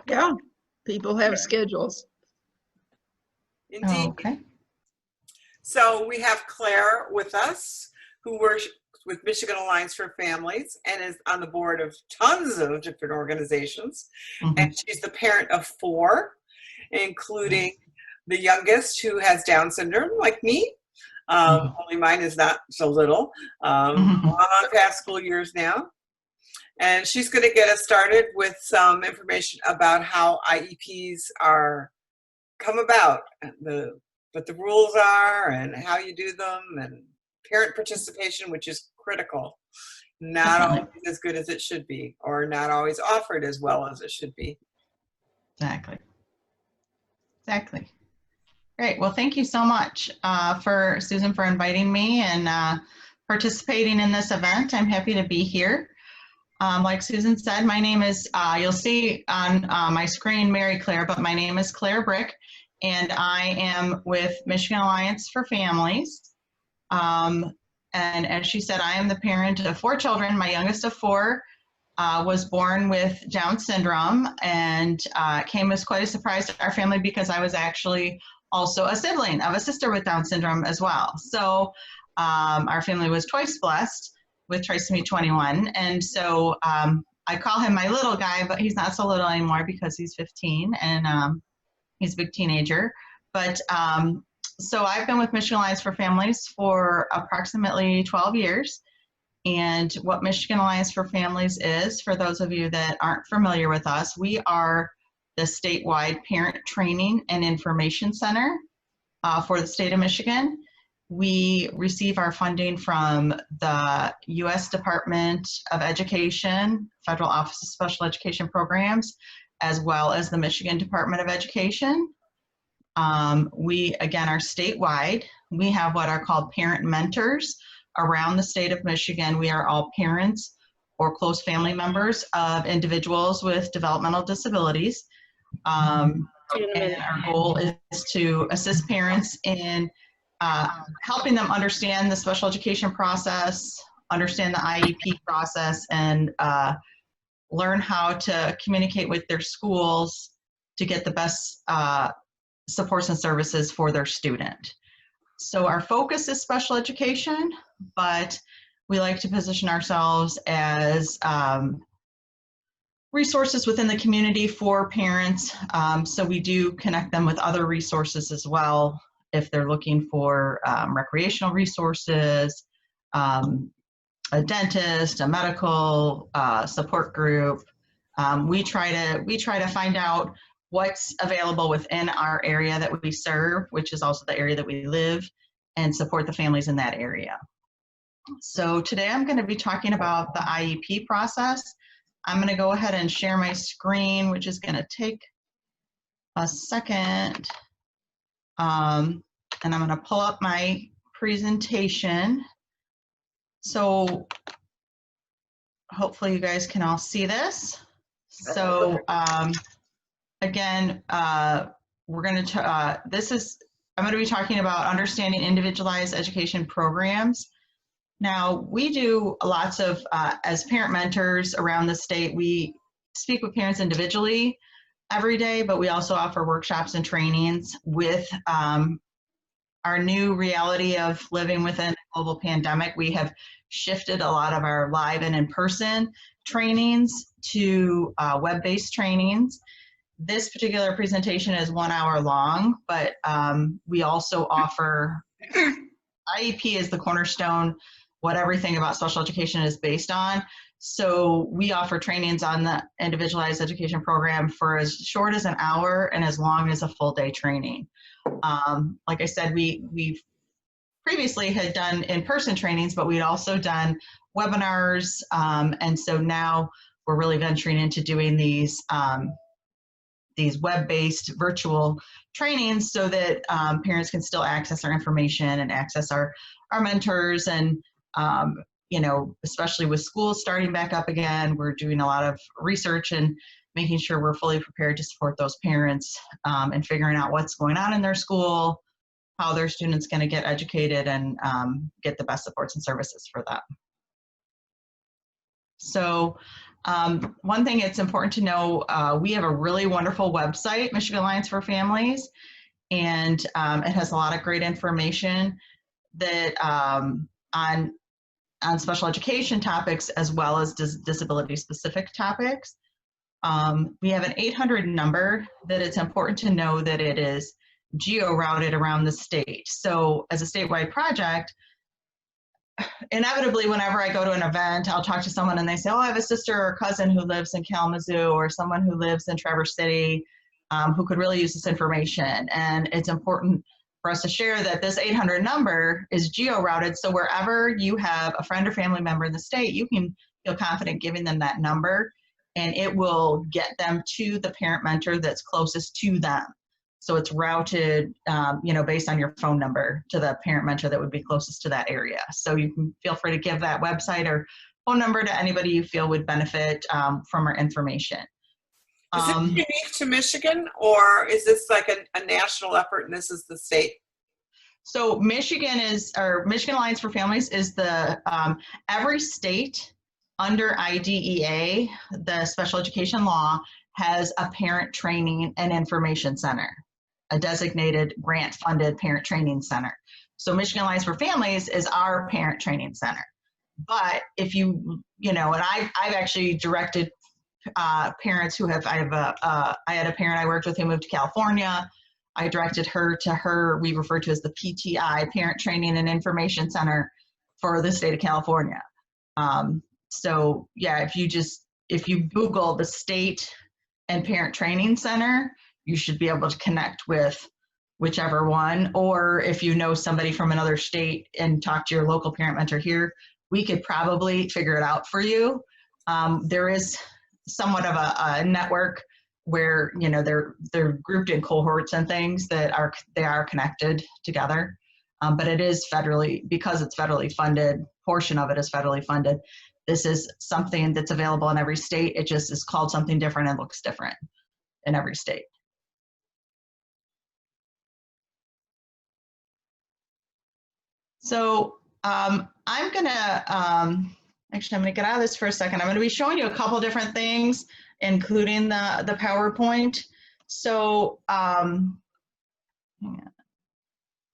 Yeah, people have Okay. schedules. Indeed. Okay. So we have Claire with us, who works with Michigan Alliance for Families and is on the board of tons of different organizations. And she's the parent of 4, including the youngest who has Down syndrome, like me. Only mine is not so little. I'm on past school years now. And she's going to get us started with some information about how IEPs are come about, what the rules are and how you do them, and parent participation, which is critical. Not Definitely. always as good as it should be, or not always offered as well as it should be. Exactly. Exactly. Great. Well, thank you so much for Susan for inviting me and participating in this event. I'm happy to be here. Like Susan said, my name is, you'll see on my screen, Mary Claire, but my name is Claire Brick, and I am with Michigan Alliance for Families. And as she said, I am the parent of 4 children. My youngest of 4 was born with Down syndrome, and came as quite a surprise to our family because I was actually also a sibling of a sister with Down syndrome as well. So our family was twice blessed with trisomy 21. And so I call him my little guy, but he's not so little anymore because he's 15 and he's a big teenager. But so I've been with Michigan Alliance for Families for approximately 12 years. And what Michigan Alliance for Families is, for those of you that aren't familiar with us, we are the statewide parent training and information center for the state of Michigan. We receive our funding from the U.S. Department of Education, Federal Office of Special Education Programs, as well as the Michigan Department of Education. We, again, are statewide. We have what are called parent mentors around the state of Michigan. We are all parents or close family members of individuals with developmental disabilities. And our goal is to assist parents in helping them understand the special education process, understand the IEP process, and learn how to communicate with their schools to get the best supports and services for their student. So our focus is special education, but we like to position ourselves as resources within the community for parents. So we do connect them with other resources as well if they're looking for recreational resources, a dentist, a medical support group. We try to find out what's available within our area that we serve, which is also the area that we live, and support the families in that area. So today I'm going to be talking about the IEP process. I'm going to go ahead and share my screen, which is going to take a second. And I'm going to pull up my presentation. So hopefully you guys can all see this. So again, we're going to, I'm going to be talking about understanding individualized education programs. Now, we do lots of, as parent mentors around the state, we speak with parents individually every day, but we also offer workshops and trainings with our new reality of living within a global pandemic. We have shifted a lot of our live and in-person trainings to web-based trainings. This particular presentation is 1 hour long, but we also offer, IEP is the cornerstone, what everything about special education is based on. So we offer trainings on the individualized education program for as short as an hour and as long as a full day training. Like I said, we've previously had done in-person trainings, but we'd also done webinars. And so now we're really venturing into doing these web-based virtual trainings so that parents can still access our information and access our mentors. And you know, especially with schools starting back up again, we're doing a lot of research and making sure we're fully prepared to support those parents and figuring out what's going on in their school, how their students going to get educated, and get the best supports and services for them. So One thing it's important to know, we have a really wonderful website, Michigan Alliance for Families, and it has a lot of great information that on special education topics as well as disability specific topics. We have an 800 number that it's important to know that it is geo-routed around the state. So as a statewide project, inevitably, whenever I go to an event, I'll talk to someone and they say, oh, I have a sister or cousin who lives in Kalamazoo or someone who lives in Traverse City who could really use this information. And it's important for us to share that this 800 number is geo-routed. So wherever you have a friend or family member in the state, you can feel confident giving them that number and it will get them to the parent mentor that's closest to them. So it's routed, based on your phone number to the parent mentor that would be closest to that area. So you can feel free to give that website or phone number to anybody you feel would benefit from our information. Is it unique to Michigan, or is this like a national effort and this is the state? So Michigan Alliance for Families is the, every state under IDEA, the special education law, has a parent training and information center, a designated grant-funded parent training center. So Michigan Alliance for Families is our parent training center. But if and I've actually directed parents who have, I had a parent I worked with who moved to California. I directed her to we refer to as the PTI, Parent Training and Information Center for the state of California. So yeah, if you Google the state and parent training center, you should be able to connect with whichever one, or if you know somebody from another state and talk to your local parent mentor here, we could probably figure it out for you. There is somewhat of a network where they're grouped in cohorts and things that are connected together, but it is because it's federally funded. Portion of it is federally funded. This is something that's available in every state. It just is called something different and looks different in every state. So I'm gonna get out of this for a second. I'm gonna be showing you a couple different things, including the PowerPoint. So I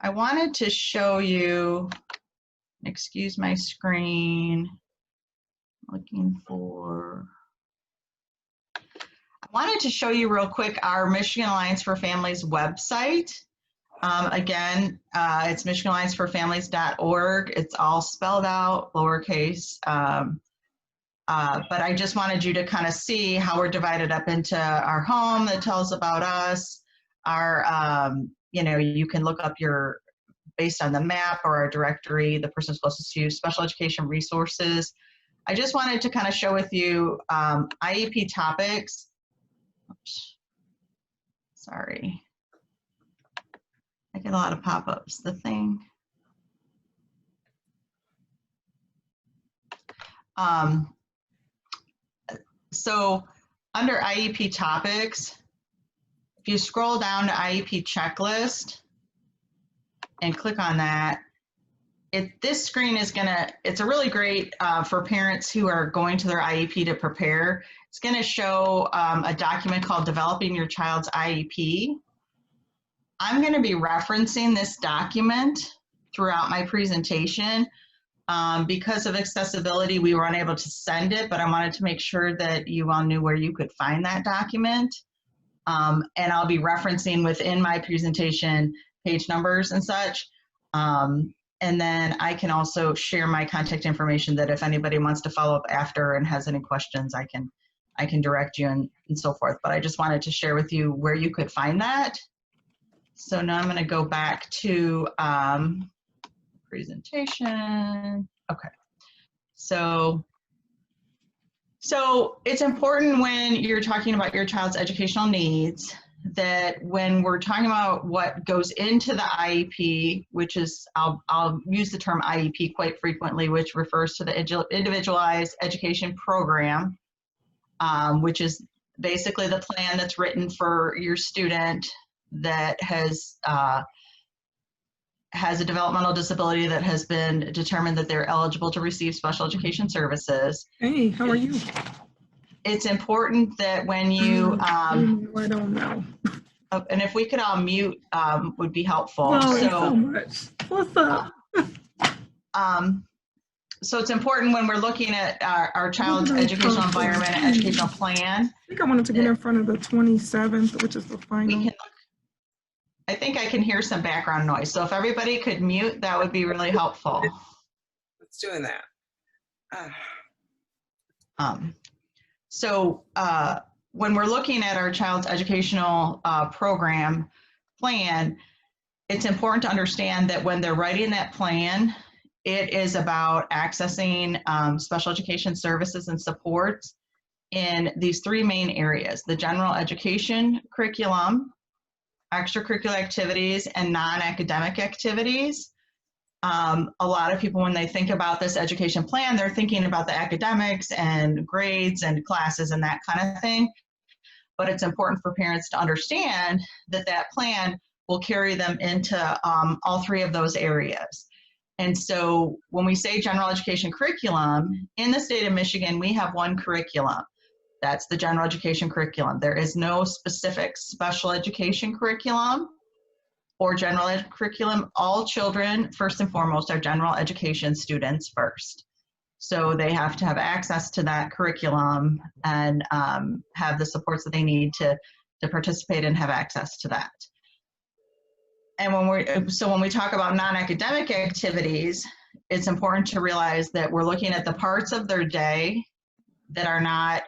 wanted to show you, excuse my screen, I wanted to show you real quick our Michigan Alliance for Families website. Again, it's michiganallianceforfamilies.org. It's all spelled out, lowercase. But I just wanted you to kind of see how we're divided up into our home that tells about us. Our, you can look up based on the map or our directory, the person's closest to you, special education resources. I just wanted to kind of show with you IEP topics. Oops. Sorry. I get a lot of pop-ups. So under IEP topics, if you scroll down to IEP checklist and click on that, this screen is it's a really great for parents who are going to their IEP to prepare. It's gonna show a document called Developing Your Child's IEP. I'm gonna be referencing this document throughout my presentation. Because of accessibility, we were unable to send it, but I wanted to make sure that you all knew where you could find that document. And I'll be referencing within my presentation page numbers and such. And then I can also share my contact information that if anybody wants to follow up after and has any questions, I can direct you and so forth. But I just wanted to share with you where you could find that. So now I'm going to go back to presentation. Okay. So it's important when you're talking about your child's educational needs that when we're talking about what goes into the IEP, which is, I'll use the term IEP quite frequently, which refers to the Individualized Education Program, which is basically the plan that's written for your student that has a developmental disability that has been determined that they're eligible to receive special education services. Hey, how are you? it's important that when you, I don't know. and if we could all mute, would be helpful. Sorry so much. What's up? So it's important when we're looking at our child's educational environment and educational plan. I think I wanted to get in front of the 27th, which is the final. I think I can hear some background noise. So if everybody could mute, that would be really helpful. It's doing that. When we're looking at our child's educational program plan, it's important to understand that when they're writing that plan, it is about accessing special education services and supports in these three main areas: the general education curriculum, extracurricular activities, and non-academic activities. A lot of people, when they think about this education plan, they're thinking about the academics and grades and classes and that kind of thing. But it's important for parents to understand that that plan will carry them into all three of those areas. And so when we say general education curriculum, in the state of Michigan, we have one curriculum. That's the general education curriculum. There is no specific special education curriculum or general ed curriculum. All children, first and foremost, are general education students first. So they have to have access to that curriculum and have the supports that they need to participate and have access to that. And when we talk about non-academic activities, it's important to realize that we're looking at the parts of their day that are not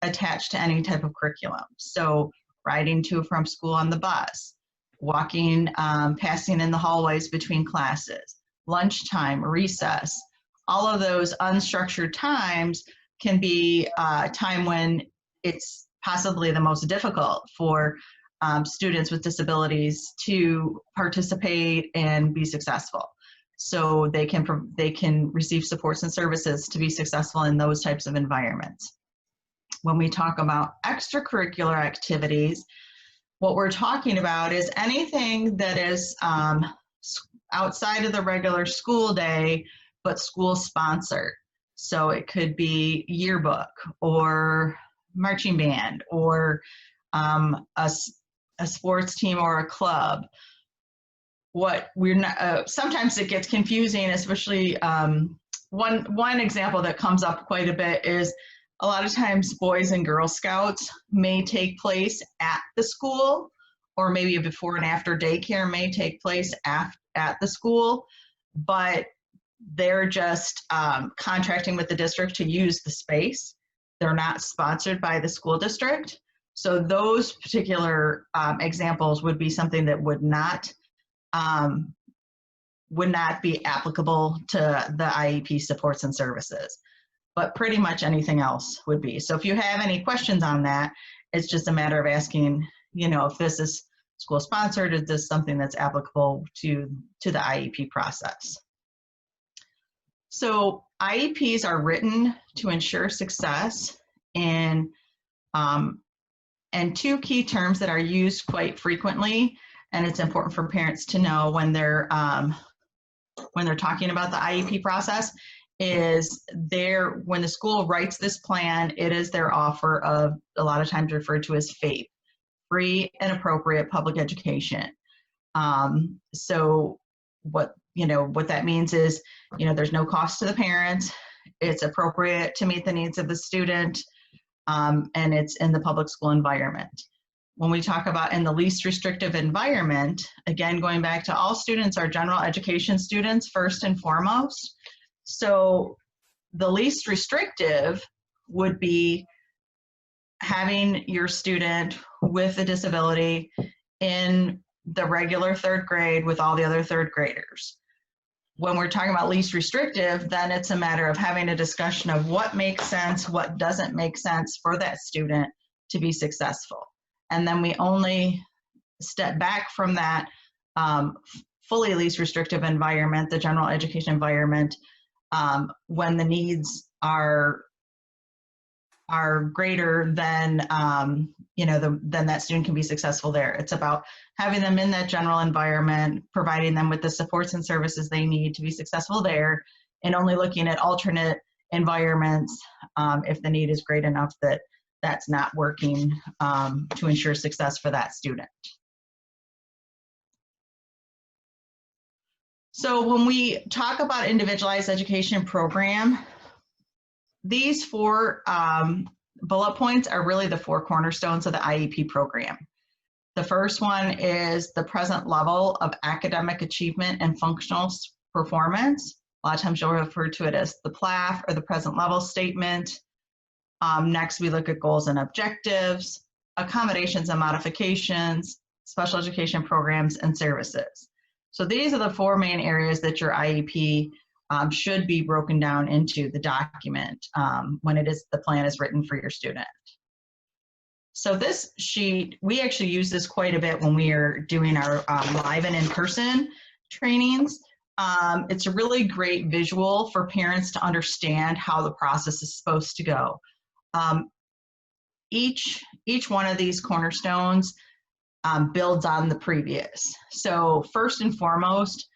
attached to any type of curriculum. So riding to or from school on the bus, walking, passing in the hallways between classes, lunchtime, recess, all of those unstructured times can be a time when it's possibly the most difficult for students with disabilities to participate and be successful. So they can receive supports and services to be successful in those types of environments. When we talk about extracurricular activities, what we're talking about is anything that is outside of the regular school day, but school sponsored. So it could be yearbook or marching band or a sports team or a club. What we're not, sometimes it gets confusing, especially one example that comes up quite a bit is a lot of times Boys and Girl Scouts may take place at the school, or maybe a before and after daycare may take place at the school, but they're just contracting with the district to use the space. They're not sponsored by the school district. So those particular examples would be something that would not be applicable to the IEP supports and services, but pretty much anything else would be. So if you have any questions on that, it's just a matter of asking, if this is school sponsored, is this something that's applicable to the IEP process? So IEPs are written to ensure success in, and two key terms that are used quite frequently, and it's important for parents to know when they're talking about the IEP process, is when the school writes this plan, it is their offer of, a lot of times referred to as FAPE, free and appropriate public education. So what that means is, there's no cost to the parents, it's appropriate to meet the needs of the student, and it's in the public school environment. When we talk about in the least restrictive environment, again, going back to all students are general education students first and foremost. So the least restrictive would be having your student with a disability in the regular third grade with all the other third graders. When we're talking about least restrictive, then it's a matter of having a discussion of what makes sense, what doesn't make sense for that student to be successful. And then we only step back from that fully least restrictive environment, the general education environment, when the needs are greater than, then that student can be successful there. It's about having them in that general environment, providing them with the supports and services they need to be successful there, and only looking at alternate environments, if the need is great enough that that's not working to ensure success for that student. So when we talk about individualized education program, these 4 bullet points are really the 4 cornerstones of the IEP program. The first one is the present level of academic achievement and functional performance. A lot of times you'll refer to it as the PLAF or the present level statement. Next, we look at goals and objectives, accommodations and modifications, special education programs, and services. So these are the 4 main areas that your IEP should be broken down into the document when the plan is written for your student. So this sheet, we actually use this quite a bit when we are doing our live and in-person trainings. It's a really great visual for parents to understand how the process is supposed to go. Each one of these cornerstones builds on the previous. So first and foremost,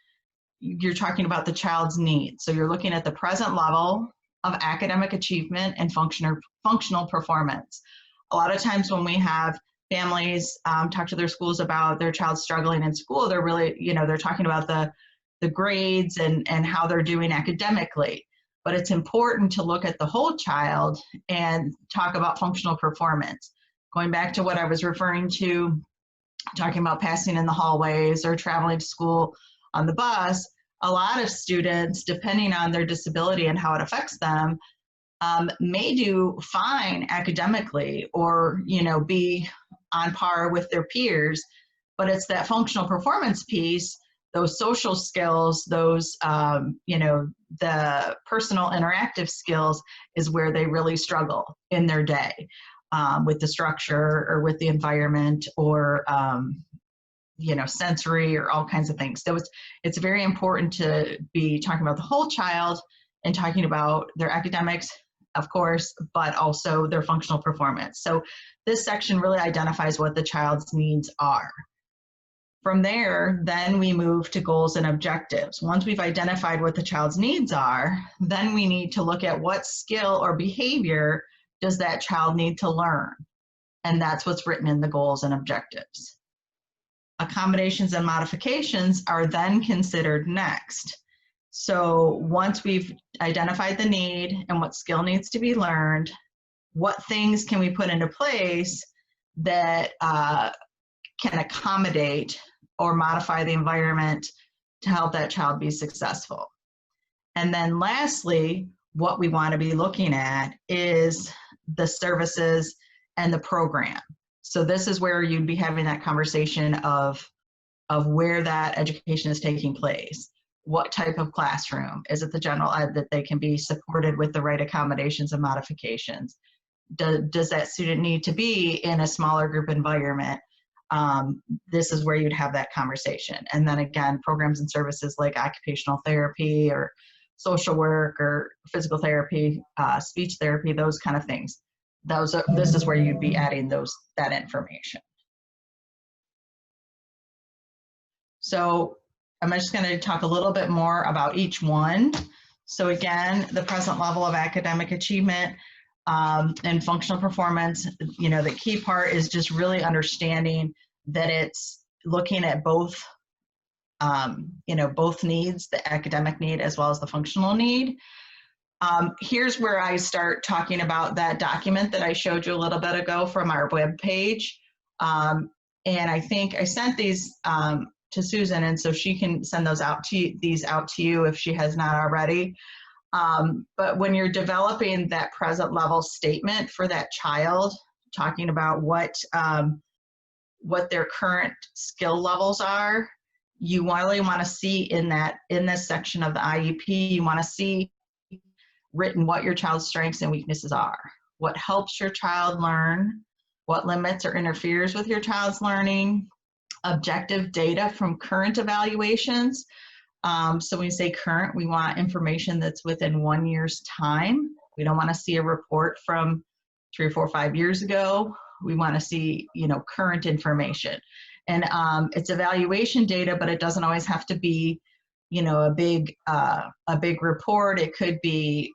you're talking about the child's needs. So you're looking at the present level of academic achievement and functional performance. A lot of times when we have families talk to their schools about their child struggling in school, they're really, they're talking about the grades and how they're doing academically. But it's important to look at the whole child and talk about functional performance. Going back to what I was referring to, talking about passing in the hallways or traveling to school on the bus, a lot of students, depending on their disability and how it affects them, may do fine academically or, be on par with their peers, but it's that functional performance piece, those social skills, those, the personal interactive skills is where they really struggle in their day with the structure or with the environment or, sensory or all kinds of things. So it's very important to be talking about the whole child and talking about their academics, of course, but also their functional performance. So this section really identifies what the child's needs are. From there, then we move to goals and objectives. Once we've identified what the child's needs are, then we need to look at what skill or behavior does that child need to learn. And that's what's written in the goals and objectives. Accommodations and modifications are then considered next. So once we've identified the need and what skill needs to be learned, what things can we put into place that can accommodate or modify the environment to help that child be successful? And then lastly, what we want to be looking at is the services and the program. So this is where you'd be having that conversation of where that education is taking place. What type of classroom? Is it the general ed that they can be supported with the right accommodations and modifications? Does that student need to be in a smaller group environment? This is where you'd have that conversation. And then again, programs and services like occupational therapy or social work or physical therapy, speech therapy, those kind of things. This is where you'd be adding that information. So I'm just going to talk a little bit more about each one. So again, the present level of academic achievement and functional performance, the key part is just really understanding that it's looking at both, both needs, the academic need as well as the functional need. Here's where I start talking about that document that I showed you a little bit ago from our web page. And I think I sent these to Susan, and so she can send these out to you if she has not already. But when you're developing that present level statement for that child, talking about what their current skill levels are, you really want to see in this section of the IEP, you want to see written what your child's strengths and weaknesses are, what helps your child learn, what limits or interferes with your child's learning, objective data from current evaluations. So when we say current, we want information that's within 1 year's time. We don't want to see a report from 3 or 4 or 5 years ago. We want to see, current information. And it's evaluation data, but it doesn't always have to be a big report. It could be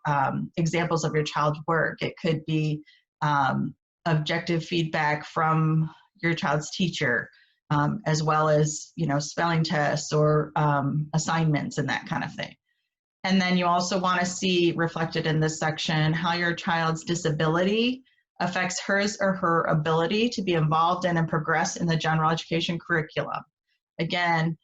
examples of your child's work. It could be objective feedback from your child's teacher, as well as, spelling tests or assignments and that kind of thing. And then you also want to see reflected in this section how your child's disability affects his or her ability to be involved in and progress in the general education curriculum. Again,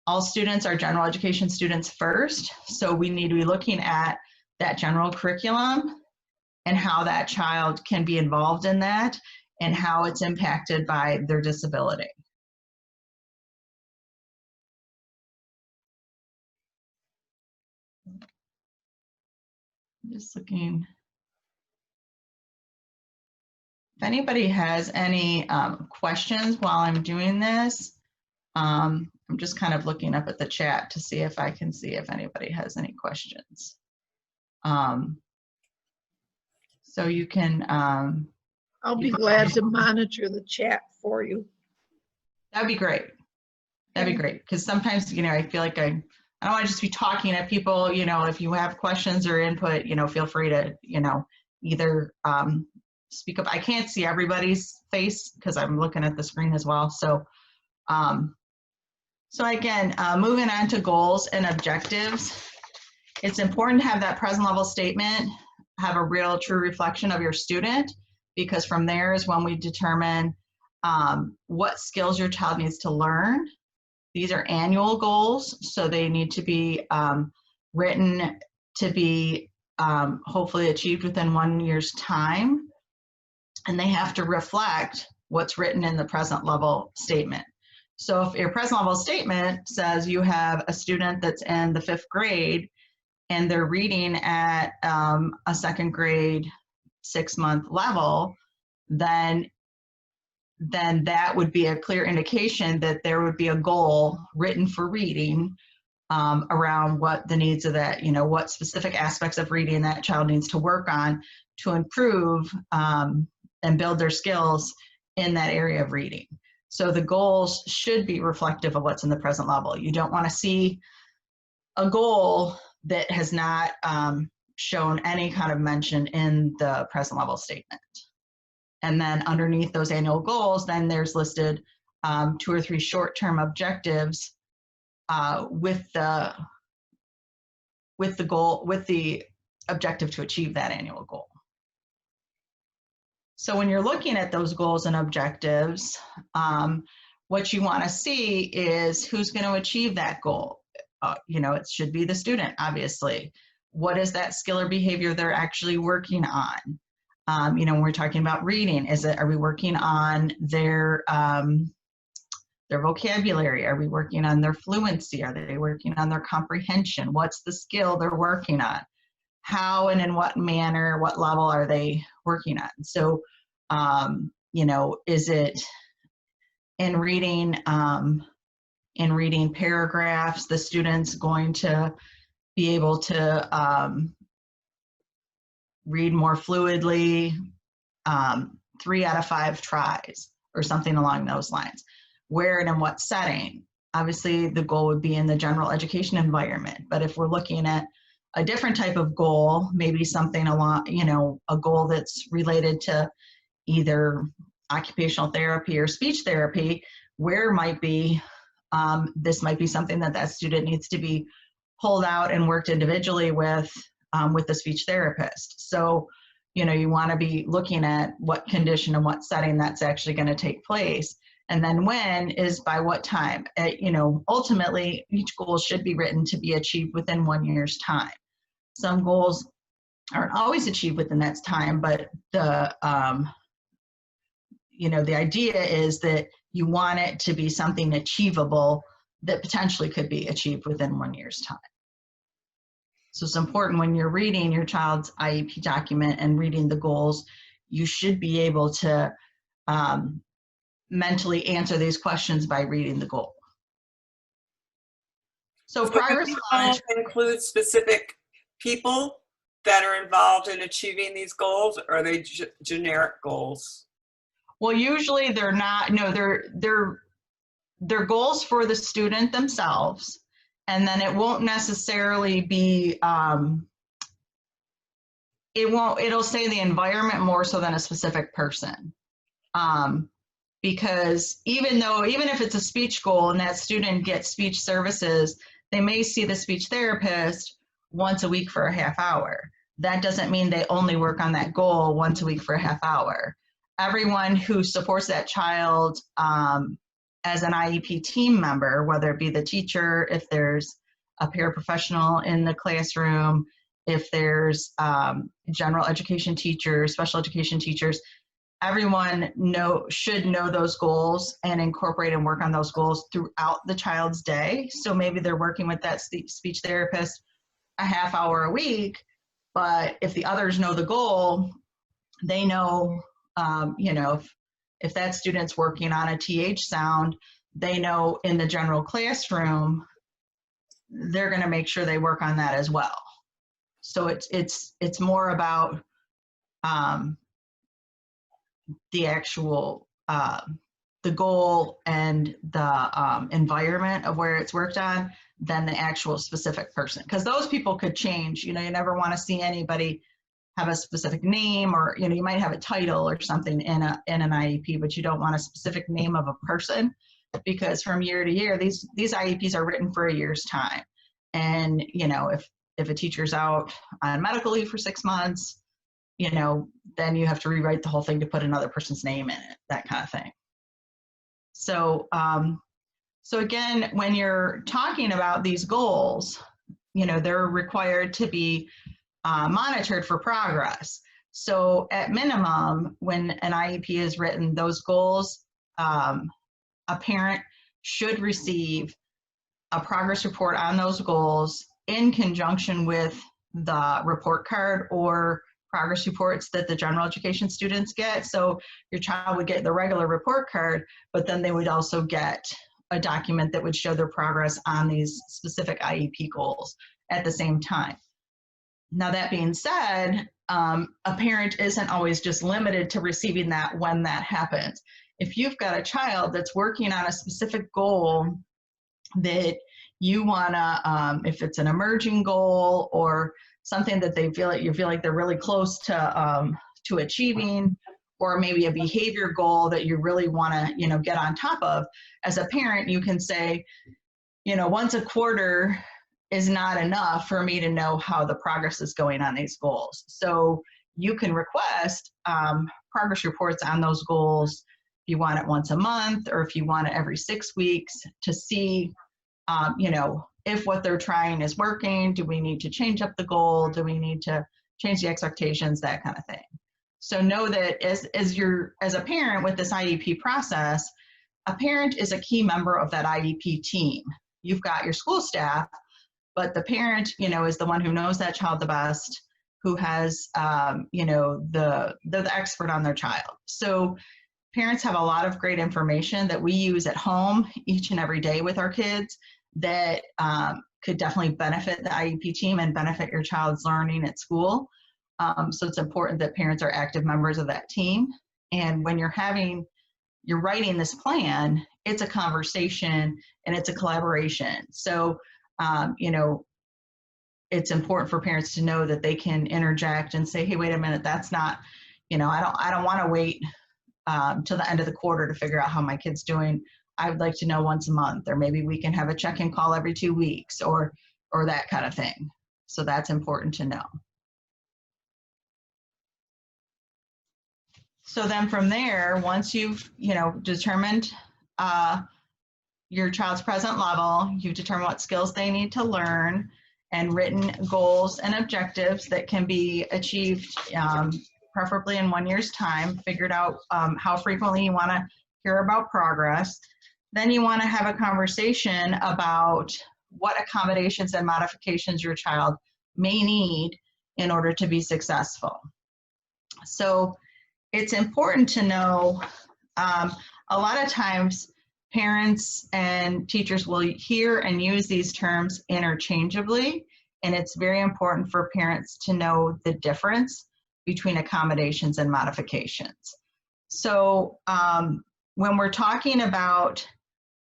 all students are general education students first, so we need to be looking at that general curriculum and how that child can be involved in that and how it's impacted by their disability. I'm just looking. If anybody has any questions while I'm doing this, I'm just kind of looking up at the chat to see if I can see if anybody has any questions. So you can. I'll be glad to monitor the chat for you. That'd be great. That'd be great, because sometimes, I feel like I don't want to just be talking at people. If you have questions or input, feel free to, either speak up. I can't see everybody's face because I'm looking at the screen as well. So, again, moving on to goals and objectives, it's important to have that present level statement, have a real true reflection of your student, because from there is when we determine what skills your child needs to learn. These are annual goals, so they need to be written to be hopefully achieved within 1 year's time. And they have to reflect what's written in the present level statement. So if your present level statement says you have a student that's in the 5th grade and they're reading at a 2nd grade 6-month level, then that would be a clear indication that there would be a goal written for reading around what the needs of that, what specific aspects of reading that child needs to work on to improve and build their skills in that area of reading. So the goals should be reflective of what's in the present level. You don't want to see a goal that has not shown any kind of mention in the present level statement. And then underneath those annual goals, then there's listed 2 or 3 short-term objectives with the objective to achieve that annual goal. So when you're looking at those goals and objectives, what you want to see is who's going to achieve that goal. It should be the student, obviously. What is that skill or behavior they're actually working on? When we're talking about reading, are we working on their vocabulary? Are we working on their fluency? Are they working on their comprehension? What's the skill they're working on? How and in what manner, what level are they working on? So, is it in reading paragraphs, the student's going to be able to read more fluidly 3 out of 5 tries or something along those lines? Where and in what setting? Obviously, the goal would be in the general education environment, but if we're looking at a different type of goal, maybe something along, a goal that's related to either occupational therapy or speech therapy, where might be, this might be something that student needs to be pulled out and worked individually with the speech therapist. So, you want to be looking at what condition and what setting that's actually going to take place. And then when is by what time. Ultimately, each goal should be written to be achieved within 1 year's time. Some goals aren't always achieved within that time, but the idea is that you want it to be something achievable that potentially could be achieved within 1 year's time. So it's important when you're reading your child's IEP document and reading the goals, you should be able to mentally answer these questions by reading the goal. So progress goals include specific people that are involved in achieving these goals, or are they generic goals? Well, usually they're not. No, they're goals for the student themselves, And then it won't necessarily be, it'll say the environment more so than a specific person. Because even if it's a speech goal and that student gets speech services, they may see the speech therapist once a week for a half hour. That doesn't mean they only work on that goal once a week for a half hour. Everyone who supports that child as an IEP team member, whether it be the teacher, if there's a paraprofessional in the classroom, if there's general education teachers, special education teachers, everyone should know those goals and incorporate and work on those goals throughout the child's day. So maybe they're working with that speech therapist a half hour a week, but if the others know the goal, they know, if that student's working on a TH sound, they know in the general classroom, they're going to make sure they work on that as well. So it's more about the actual the goal and the environment of where it's worked on than the actual specific person, because those people could change. You never want to see anybody have a specific name, or you might have a title or something in an IEP, but you don't want a specific name of a person, because from year to year these IEPs are written for a year's time. And if a teacher's out on medical leave for 6 months, then you have to rewrite the whole thing to put another person's name in it, that kind of thing. So, so again, when you're talking about these goals, they're required to be monitored for progress. So at minimum, when an IEP is written, those goals, a parent should receive a progress report on those goals in conjunction with the report card or progress reports that the general education students get. So your child would get the regular report card, but then they would also get a document that would show their progress on these specific IEP goals at the same time. Now, that being said, a parent isn't always just limited to receiving that when that happens. If you've got a child that's working on a specific goal that you want to, if it's an emerging goal or something that you feel like they're really close to achieving, or maybe a behavior goal that you really want to, get on top of, as a parent, you can say, once a quarter is not enough for me to know how the progress is going on these goals. So you can request progress reports on those goals if you want it once a month, or if you want it every 6 weeks, to see, if what they're trying is working. Do we need to change up the goal? Do we need to change the expectations? That kind of thing. So know that as a parent with this IEP process, a parent is a key member of that IEP team. You've got your school staff, but the parent, is the one who knows that child the best, who has, they're the expert on their child. So parents have a lot of great information that we use at home each and every day with our kids that could definitely benefit the IEP team and benefit your child's learning at school. So it's important that parents are active members of that team. And when you're writing this plan, it's a conversation and it's a collaboration. So, it's important for parents to know that they can interject and say, hey, wait a minute, that's not, I don't want to wait till the end of the quarter to figure out how my kid's doing. I would like to know once a month, or maybe we can have a check-in call every 2 weeks, or that kind of thing. So that's important to know. So then from there, once you've, determined your child's present level, you've determined what skills they need to learn, and written goals and objectives that can be achieved preferably in 1 year's time, figured out how frequently you want to hear about progress. Then you want to have a conversation about what accommodations and modifications your child may need in order to be successful. So it's important to know, a lot of times parents and teachers will hear and use these terms interchangeably, and it's very important for parents to know the difference between accommodations and modifications. So when we're talking about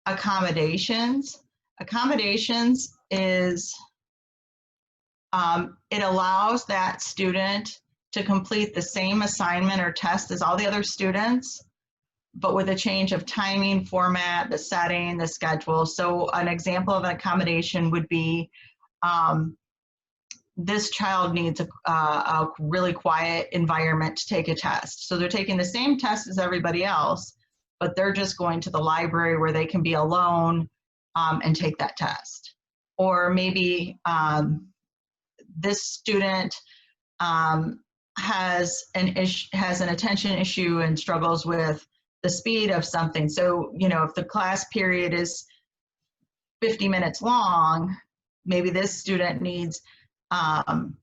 accommodations, Accommodations is, it allows that student to complete the same assignment or test as all the other students, but with a change of timing, format, the setting, the schedule. So an example of an accommodation would be, this child needs a really quiet environment to take a test. So they're taking the same test as everybody else, but they're just going to the library where they can be alone and take that test. Or maybe this student has an attention issue and struggles with the speed of something. So, you know, if the class period is 50 minutes long, maybe this student needs an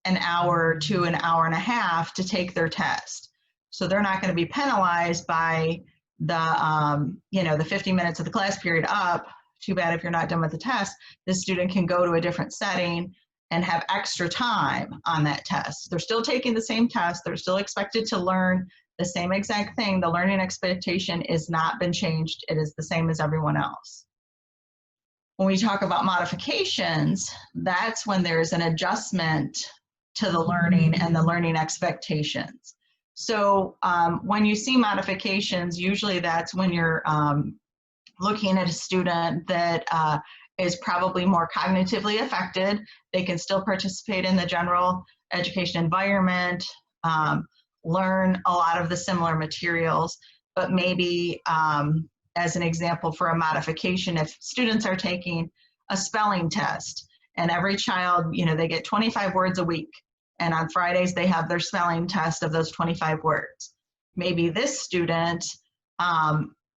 hour to an hour and a half to take their test. So they're not going to be penalized by the, you know, the 50 minutes of the class period up. Too bad if you're not done with the test. This student can go to a different setting and have extra time on that test. They're still taking the same test. They're still expected to learn the same exact thing. The learning expectation has not been changed. It is the same as everyone else. When we talk about modifications, that's when there's an adjustment to the learning and the learning expectations. So when you see modifications, usually that's when you're looking at a student that is probably more cognitively affected. They can still participate in the general education environment, learn a lot of the similar materials, but maybe as an example for a modification, if students are taking a spelling test and every child, you know, they get 25 words a week, and on Fridays they have their spelling test of those 25 words. Maybe this student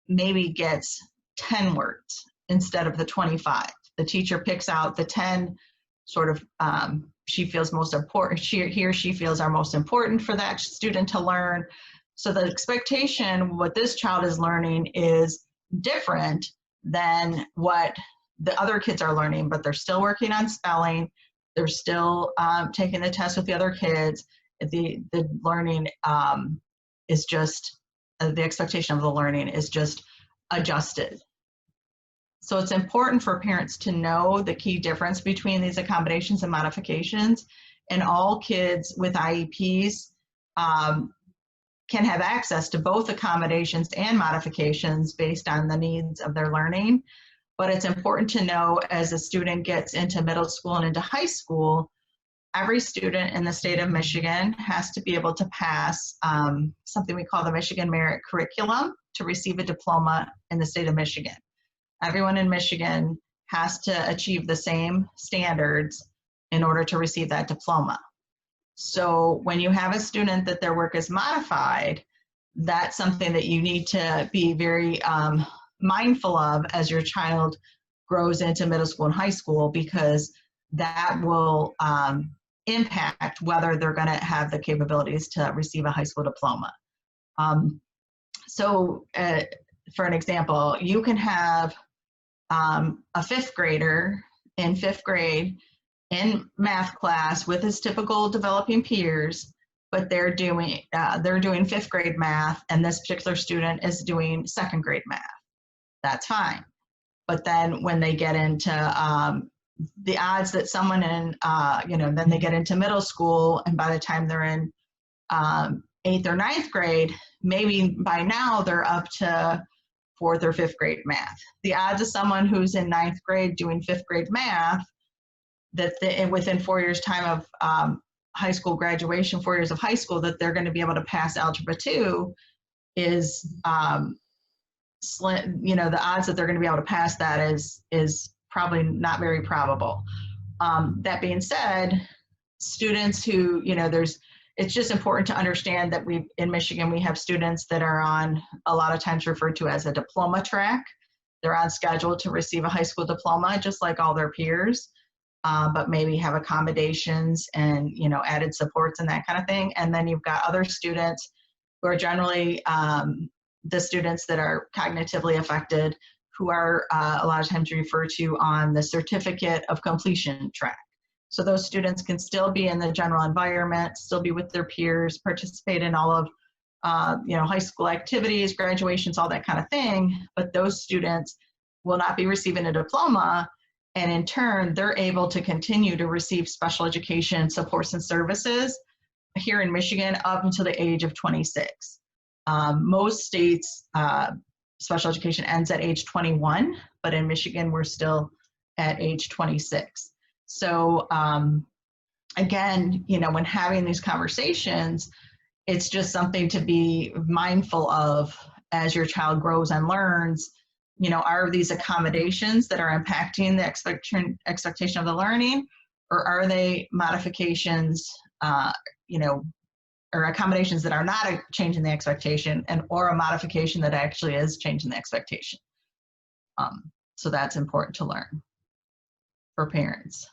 maybe gets 10 words instead of the 25. The teacher picks out the 10 sort of she feels most important, he or she feels are most important for that student to learn. So the expectation, what this child is learning is different than what the other kids are learning, but they're still working on spelling. They're still taking the test with the other kids. The learning is just, the expectation of the learning is just adjusted. So it's important for parents to know the key difference between these accommodations and modifications. And all kids with IEPs can have access to both accommodations and modifications based on the needs of their learning. But it's important to know as a student gets into middle school and into high school, every student in the state of Michigan has to be able to pass something we call the Michigan Merit Curriculum to receive a diploma in the state of Michigan. Everyone in Michigan has to achieve the same standards in order to receive that diploma. So when you have a student that their work is modified, that's something that you need to be very mindful of as your child grows into middle school and high school, because that will impact whether they're going to have the capabilities to receive a high school diploma. For an example, you can have a fifth grader in fifth grade in math class with his typical developing peers, but they're doing fifth grade math, and this particular student is doing second grade math. That's fine. But then when they get into the odds that someone in, then they get into middle school, and by the time they're in 8th or 9th grade, maybe by now they're up to 4th or 5th grade math. The odds of someone who's in 9th grade doing 5th grade math, that within 4 years' time of high school graduation, 4 years of high school, that they're going to be able to pass Algebra 2 is the odds that they're going to be able to pass that is probably not very probable. That being said, students who, it's just important to understand that in Michigan, we have students that are on a lot of times referred to as a diploma track. They're on schedule to receive a high school diploma, just like all their peers, but maybe have accommodations and, added supports and that kind of thing. And then you've got other students who are generally the students that are cognitively affected, who are a lot of times referred to on the certificate of completion track. So those students can still be in the general environment, still be with their peers, participate in all of high school activities, graduations, all that kind of thing. But those students will not be receiving a diploma, and in turn, they're able to continue to receive special education supports and services here in Michigan up until the age of 26. Most states, special education ends at age 21, but in Michigan, we're still at age 26. So again, you know, when having these conversations, it's just something to be mindful of as your child grows and learns. You know, are these accommodations that are impacting the expectation of the learning, or are they modifications, you know, or accommodations that are not changing the expectation, and or a modification that actually is changing the expectation? So that's important to learn for parents.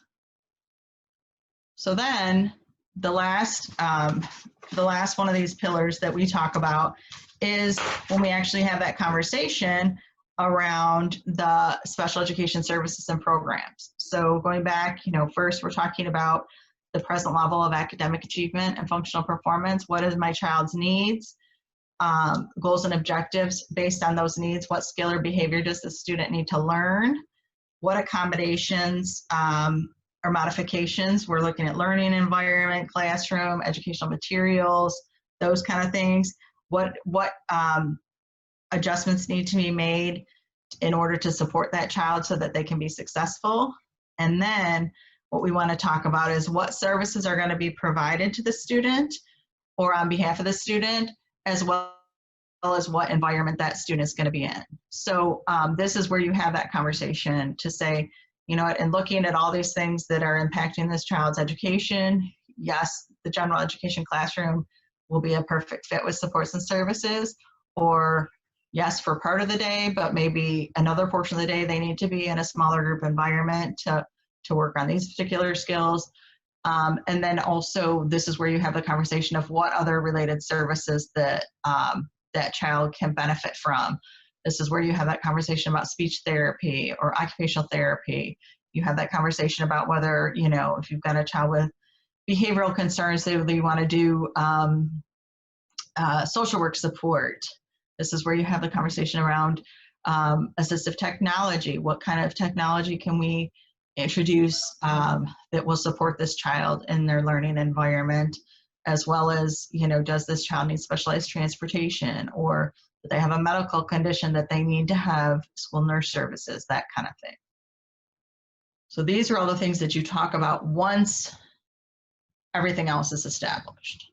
So then the last one of these pillars that we talk about is when we actually have that conversation around the special education services and programs. So going back, you know, first we're talking about the present level of academic achievement and functional performance. What is my child's needs? Goals and objectives based on those needs. What skill or behavior does the student need to learn? What accommodations or modifications? We're looking at learning environment, classroom, educational materials, those kind of things. What adjustments need to be made in order to support that child so that they can be successful? And then what we want to talk about is what services are going to be provided to the student or on behalf of the student, as well as what environment that student is going to be in. So this is where you have that conversation to say, you know, and looking at all these things that are impacting this child's education, yes, the general education classroom will be a perfect fit with supports and services, or yes, for part of the day, but maybe another portion of the day they need to be in a smaller group environment to work on these particular skills. And then also, this is where you have the conversation of what other related services that that child can benefit from. This is where you have that conversation about speech therapy or occupational therapy. You have that conversation about whether, you know, if you've got a child with behavioral concerns, they want to do social work support. This is where you have the conversation around assistive technology. What kind of technology can we introduce that will support this child in their learning environment, as well as, you know, does this child need specialized transportation, or do they have a medical condition that they need to have school nurse services, that kind of thing. So these are all the things that you talk about once everything else is established.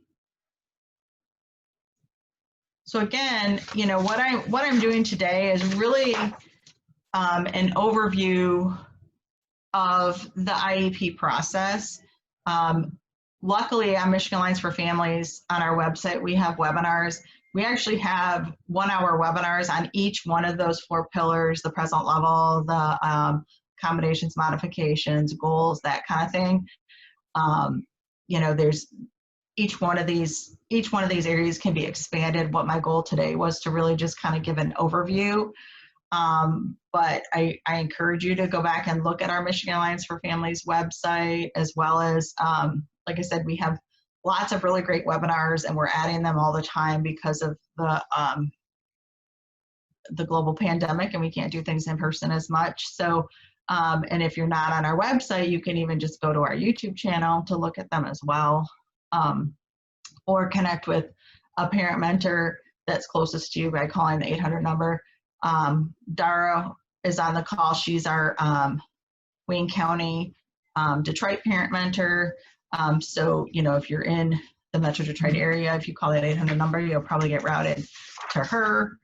So again, you know, what I'm doing today is really an overview of the IEP process. Luckily, on Michigan Alliance for Families, on our website, we have webinars. We actually have 1-hour webinars on each one of those 4 pillars: the present level, the accommodations, modifications, goals, that kind of thing. You know, there's each one of these areas can be expanded. What my goal today was to really just kind of give an overview. But I encourage you to go back and look at our Michigan Alliance for Families website, as well as, like I said, we have lots of really great webinars, and we're adding them all the time because of the global pandemic, and we can't do things in person as much. So, and if you're not on our website, you can even just go to our YouTube channel to look at them as well, or connect with a parent mentor that's closest to you by calling the 800 number. Dara is on the call. She's our Wayne County, Detroit parent mentor. So, you know, if you're in the Metro Detroit area, if you call that 800 number, you'll probably get routed to her.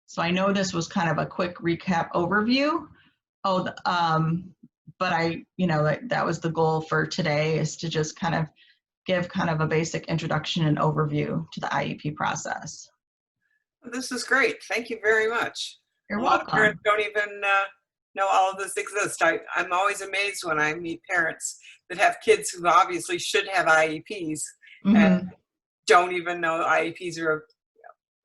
So I know this was kind of a quick recap overview. But you know, that was the goal for today, is to just kind of give kind of a basic introduction and overview to the IEP process. This is great. Thank you very much. You're A lot of welcome. parents don't even know all of this exists. I'm always amazed when I meet parents that have kids who obviously should have IEPs and don't even know IEPs are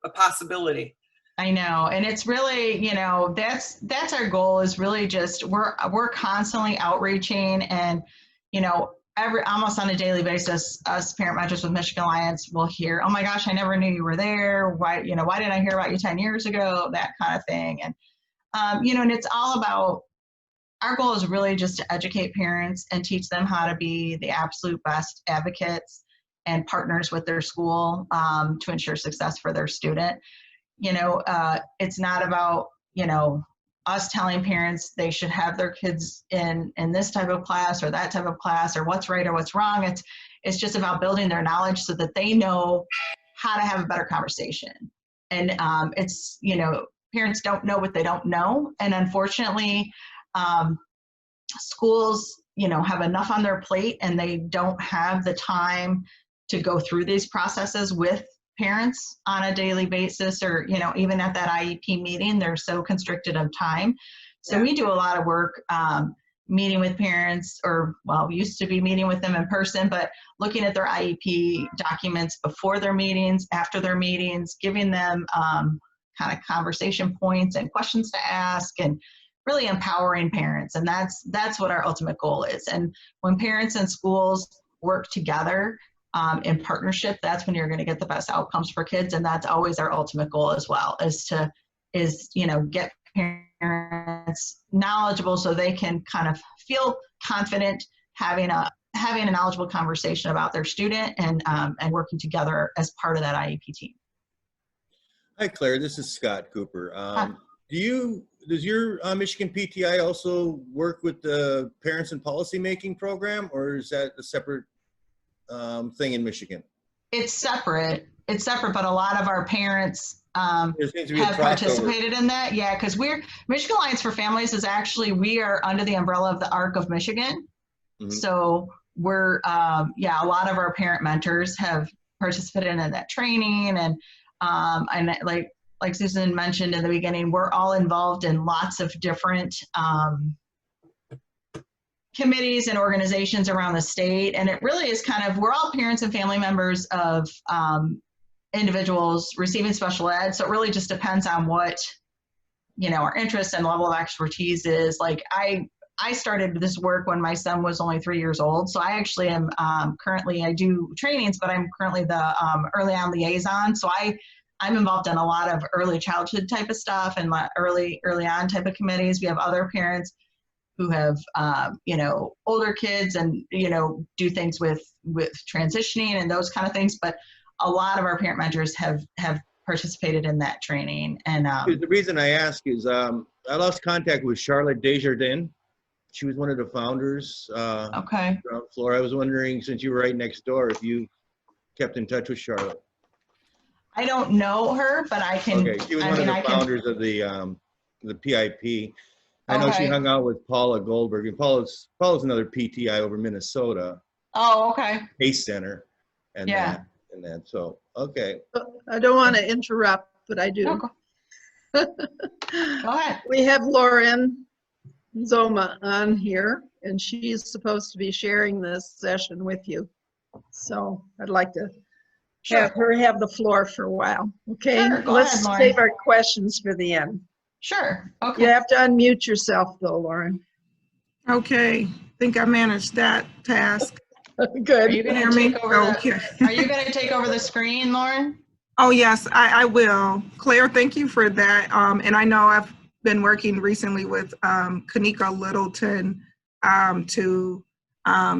a possibility. I know, and it's really, you know, that's our goal, is really just we're constantly outreaching, and, you know, almost on a daily basis, us parent mentors with Michigan Alliance will hear, "Oh my gosh, I never knew you were there. Why didn't I hear about you 10 years ago?" That kind of thing. And, and it's all about, our goal is really just to educate parents and teach them how to be the absolute best advocates and partners with their school to ensure success for their student. It's not about, us telling parents they should have their kids in this type of class or that type of class or what's right or what's wrong. It's just about building their knowledge so that they know how to have a better conversation. And parents don't know what they don't know. And unfortunately, schools, have enough on their plate and they don't have the time to go through these processes with parents on a daily basis, or even at that IEP meeting, they're so constricted of time. So we do a lot of work meeting with parents, we used to be meeting with them in person, but looking at their IEP documents before their meetings, after their meetings, giving them kind of conversation points and questions to ask, and really empowering parents. And that's what our ultimate goal is. And when parents and schools work together in partnership, that's when you're going to get the best outcomes for kids. And that's always our ultimate goal as well, is get parents knowledgeable so they can kind of feel confident having a knowledgeable conversation about their student and working together as part of that IEP team. Hi, Claire. This is Scott Cooper. Does your Michigan PTI also work with the Parents and Policy Making program, or is that a separate thing in Michigan? It's separate, but a lot of our parents have There seems to be a crossover. participated in that. Yeah, because Michigan Alliance for Families is actually, we are under the umbrella of the ARC of Michigan. Mhm. So we're, a lot of our parent mentors have participated in that training. And like Susan mentioned in the beginning, we're all involved in lots of different committees and organizations around the state. And it really is we're all parents and family members of individuals receiving special ed. So it really just depends on what, our interest and level of expertise is. Like I started this work when my son was only 3 years old. So I actually am currently, I do trainings, but I'm currently the early on liaison. So I'm involved in a lot of early childhood type of stuff and early on type of committees. We have other parents who have, older kids and, do things with transitioning and those kind of things. But a lot of our parent mentors have participated in that training. And The reason I ask is I lost contact with Charlotte Desjardins. She was one of the founders. okay. Ground floor. I was wondering, since you were right next door, if you kept in touch with Charlotte. I don't know her, but I can. Okay, she was one of the founders of the PIP. I know she hung out with Paula Goldberg, and Paula's another PTI over Minnesota. Oh, okay. PACE Center, and Yeah. that. So okay. I don't want to interrupt, but I do. Go ahead. We have Lauren Zoma on here, and she's supposed to be sharing this session with you. So I'd like to have her have the floor for a while. Okay, Sure, go let's ahead, Lauren. save our questions for the end. Sure. You Okay. have to unmute yourself though, Lauren. Okay, think I managed that task. Are Good. you going Hear to me? take over the, Okay. Are you going to take over the screen, Lauren? Oh, yes, I will. Claire, thank you for that. And I know I've been working recently with Kanika Littleton to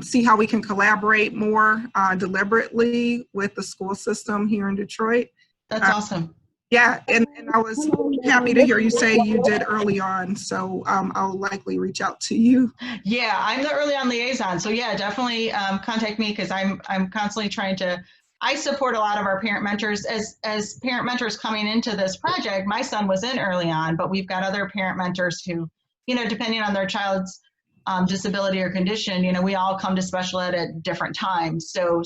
see how we can collaborate more deliberately with the school system here in Detroit. That's awesome. Yeah, and I was happy to hear you say you did early on, so I'll likely reach out to you. Yeah, I'm the early on liaison. So yeah, definitely contact me, because I'm constantly trying to, I support a lot of our parent mentors. As parent mentors coming into this project, my son was in early on, but we've got other parent mentors who, depending on their child's disability or condition, we all come to special ed at different times. So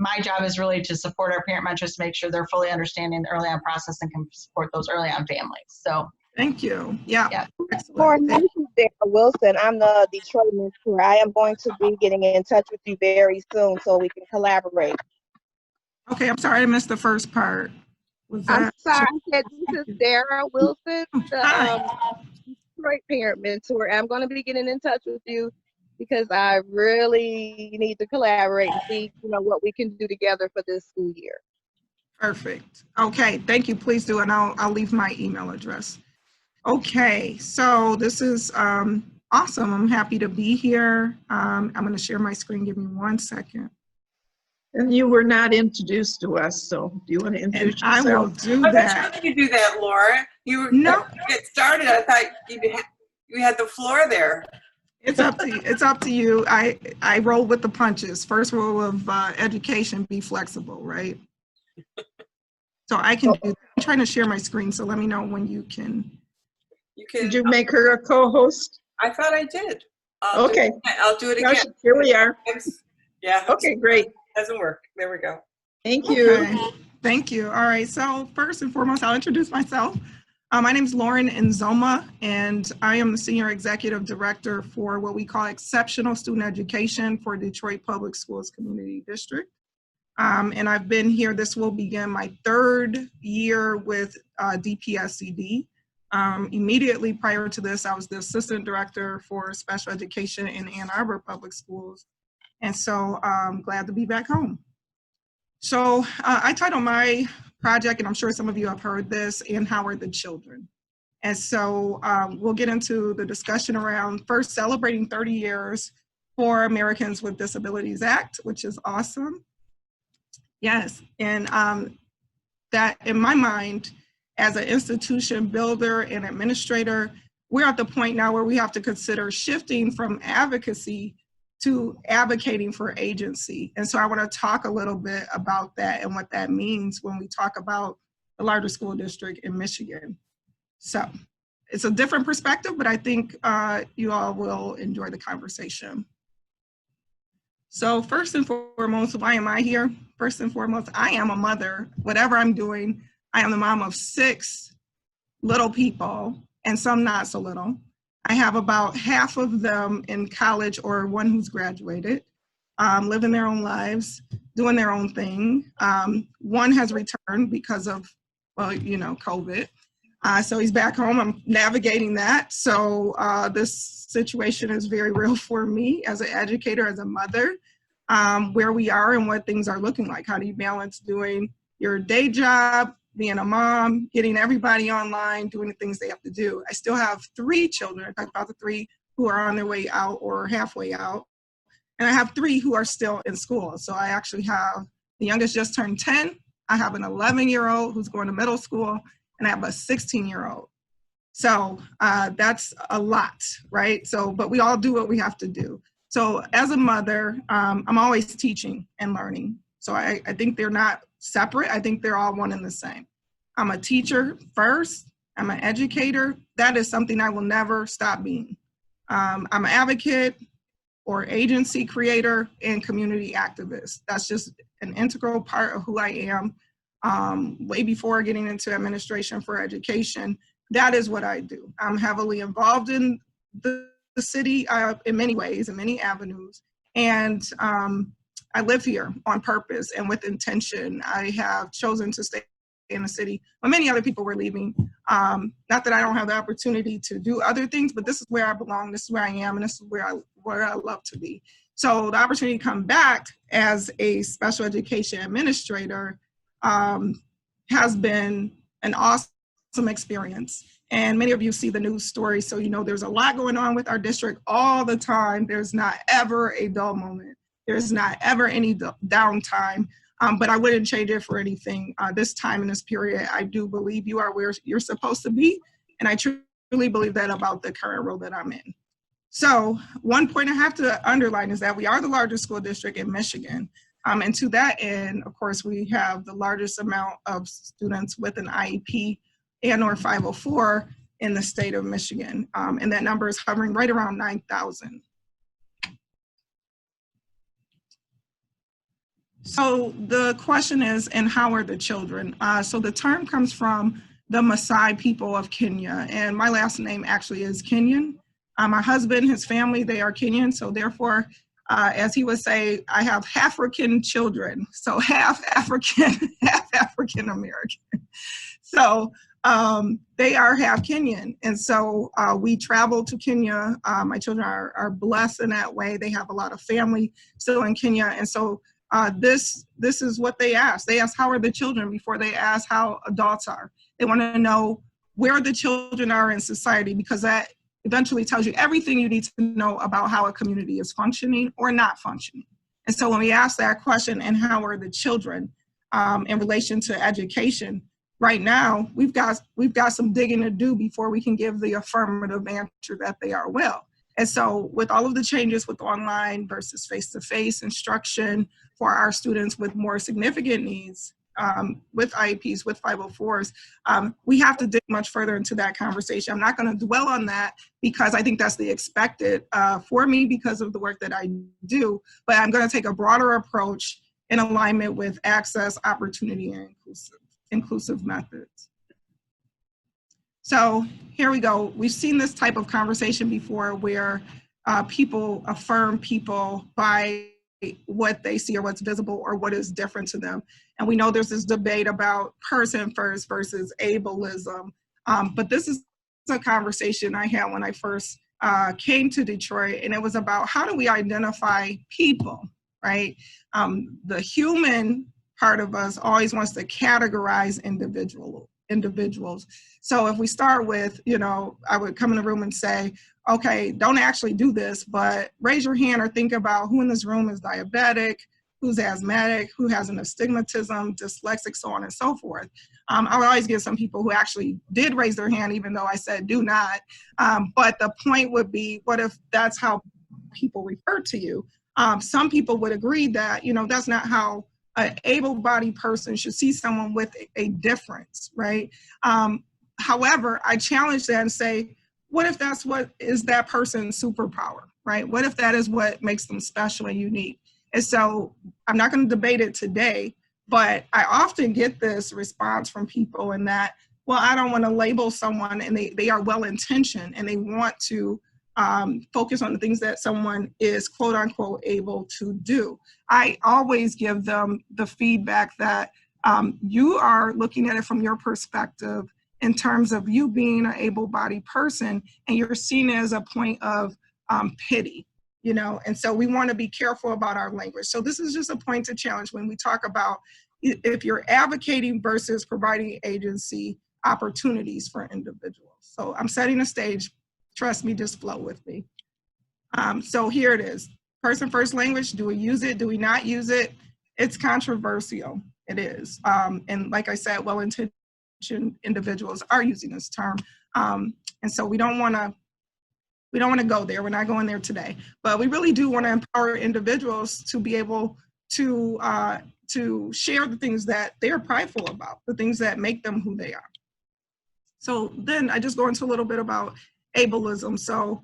my job is really to support our parent mentors to make sure they're fully understanding the early on process and can support those early on families. So Thank you. Yeah. Excellent. Lauren, this is Dara Wilson. I'm the Detroit mentor. I am going to be getting in touch with you very soon so we can collaborate. Okay, I'm sorry I missed the first part. Was I'm that? sorry, I said this is Dara Wilson, Hi. the Detroit parent mentor. I'm going to be getting in touch with you because I really need to collaborate and see, what we can do together for this school year. Perfect. Okay, thank you. Please do, and I'll leave my email address. Okay, so this is awesome. I'm happy to be here. I'm going to share my screen. Give me 1 second. And you were not introduced to us, so do you want to And introduce I will yourself? do I was that. trying to do that, Laura. You were No. get started. I thought you had the floor there. It's up to you. It's up to you. I roll with the punches. First rule of education: be flexible, right? So I can do. I'm trying to share my screen, so let me know when you can. You can. Did you make her a co-host? I thought I did. Okay. I'll do it Gosh, again. here we are. Yeah. Okay, great. Doesn't work. There we go. Thank you. Okay. Thank you. All right. So first and foremost, I'll introduce myself. My name is Lauren Nzoma, and I am the Senior Executive Director for what we call Exceptional Student Education for Detroit Public Schools Community District. And I've been here, this will begin my 3rd year with DPSCD. Immediately prior to this, I was the Assistant Director for Special Education in Ann Arbor Public Schools. And so I'm glad to be back home. So I titled my project, and I'm sure some of you have heard this, And How Are the Children? And so we'll get into the discussion around first celebrating 30 years for Americans with Disabilities Act, which is awesome. Yes, and that in my mind, as an institution builder and administrator, we're at the point now where we have to consider shifting from advocacy to advocating for agency. And so I want to talk a little bit about that and what that means when we talk about the larger school district in Michigan. So it's a different perspective, but I think you all will enjoy the conversation. So first and foremost, why am I here? First and foremost, I am a mother. Whatever I'm doing, I am the mom of 6 little people, and some not so little. I have about half of them in college or one who's graduated, living their own lives, doing their own thing. One has returned because of, well, COVID. So he's back home. I'm navigating that. So this situation is very real for me as an educator, as a mother, where we are and what things are looking like. How do you balance doing your day job, being a mom, getting everybody online, doing the things they have to do. I still have 3 children. I talked about the 3 who are on their way out or halfway out. And I have 3 who are still in school. So I actually have, the youngest just turned 10. I have an 11-year-old who's going to middle school, and I have a 16-year-old. So that's a lot, right? So, but we all do what we have to do. So as a mother, I'm always teaching and learning. So I think they're not separate. I think they're all one and the same. I'm a teacher first. I'm an educator. That is something I will never stop being. I'm an advocate or agency creator and community activist. That's just an integral part of who I am. Way before getting into administration for education, that is what I do. I'm heavily involved in the city in many ways, in many avenues. And I live here on purpose and with intention. I have chosen to stay in the city when many other people were leaving. Not that I don't have the opportunity to do other things, but this is where I belong, this is where I am, and this is where I love to be. So the opportunity to come back as a special education administrator has been an awesome experience. And many of you see the news stories, so there's a lot going on with our district all the time. There's not ever a dull moment. There's not ever any downtime, but I wouldn't change it for anything. This time in this period, I do believe you are where you're supposed to be, and I truly believe that about the current role that I'm in. So one point I have to underline is that we are the largest school district in Michigan. And to that end, of course, we have the largest amount of students with an IEP and or 504 in the state of Michigan. And that number is hovering right around 9,000. So the question is, and how are the children? So the term comes from the Maasai people of Kenya, and my last name actually is Kenyan. My husband, his family, they are Kenyan, so therefore, as he would say, I have African children, so half African, half African American. So They are half Kenyan. And so we travel to Kenya. My children are blessed in that way. They have a lot of family still in Kenya. And so this is what they ask. They ask, how are the children before they ask how adults are. They want to know where the children are in society, because that eventually tells you everything you need to know about how a community is functioning or not functioning. And so when we ask that question, and how are the children in relation to education, right now we've got some digging to do before we can give the affirmative answer that they are well. And so with all of the changes with online versus face-to-face instruction for our students with more significant needs, with IEPs, with 504s, we have to dig much further into that conversation. I'm not going to dwell on that because I think that's the expected for me because of the work that I do, but I'm going to take a broader approach in alignment with access, opportunity, and inclusive methods. So here we go. We've seen this type of conversation before where people affirm people by what they see or what's visible or what is different to them. And we know there's this debate about person first versus ableism. But this is a conversation I had when I first came to Detroit, and it was about how do we identify people, right? The human part of us always wants to categorize individuals. So if we start with, I would come in the room and say, okay, don't actually do this, but raise your hand or think about who in this room is diabetic, who's asthmatic, who has an astigmatism, dyslexic, so on and so forth. I would always get some people who actually did raise their hand, even though I said do not. But the point would be, what if that's how people refer to you? Some people would agree that, that's not how an able-bodied person should see someone with a difference, right? However, I challenge that and say, what if that's what is that person's superpower, right? What if that is what makes them special and unique? And so I'm not going to debate it today, but I often get this response from people in that, well, I don't want to label someone, and they are well-intentioned and they want to focus on the things that someone is quote unquote able to do. I always give them the feedback that you are looking at it from your perspective in terms of you being an able-bodied person, and you're seen as a point of pity, and so we want to be careful about our language. So this is just a point to challenge when we talk about if you're advocating versus providing agency opportunities for individuals. So I'm setting a stage. Trust me, just flow with me. So here it is. Person first language, do we use it? Do we not use it? It's controversial. It is. And like I said, well-intentioned individuals are using this term. And so we don't want to go there. We're not going there today. But we really do want to empower individuals to be able to share the things that they're prideful about, the things that make them who they are. So then I just go into a little bit about ableism. So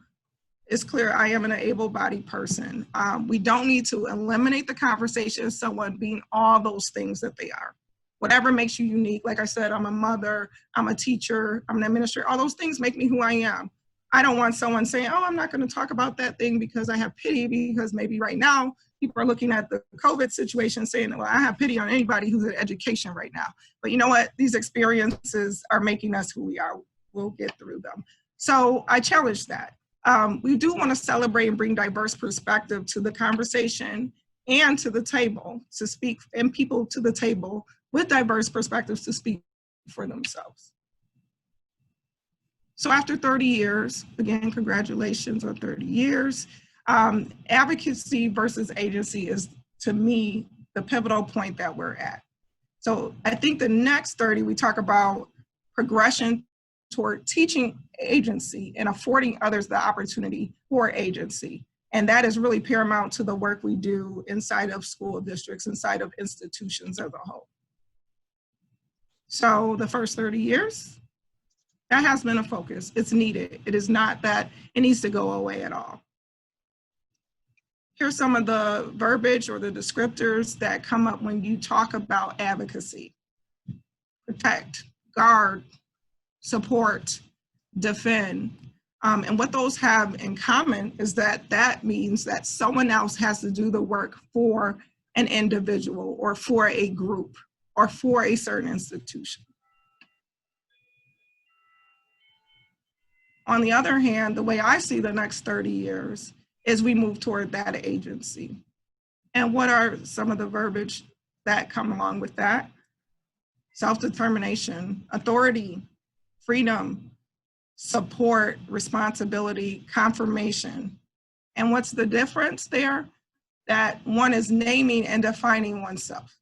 it's clear I am an able-bodied person. We don't need to eliminate the conversation of someone being all those things that they are. Whatever makes you unique. Like I said, I'm a mother, I'm a teacher, I'm an administrator. All those things make me who I am. I don't want someone saying, oh, I'm not going to talk about that thing because I have pity, because maybe right now people are looking at the COVID situation saying, well, I have pity on anybody who's in education right now. But you know what? These experiences are making us who we are. We'll get through them. So I challenge that. We do want to celebrate and bring diverse perspective to the conversation and to the table to speak, and people to the table with diverse perspectives to speak for themselves. So after 30 years, again, congratulations on 30 years, advocacy versus agency is, to me, the pivotal point that we're at. So I think the next 30, we talk about progression toward teaching agency and affording others the opportunity for agency. And that is really paramount to the work we do inside of school districts, inside of institutions as a whole. So the first 30 years, that has been a focus. It's needed. It is not that it needs to go away at all. Here's some of the verbiage or the descriptors that come up when you talk about advocacy. Protect, guard, support, defend. And what those have in common is that that means that someone else has to do the work for an individual or for a group or for a certain institution. On the other hand, the way I see the next 30 years is we move toward that agency. And what are some of the verbiage that come along with that? Self-determination, authority, freedom, support, responsibility, confirmation. And what's the difference there? That one is naming and defining oneself.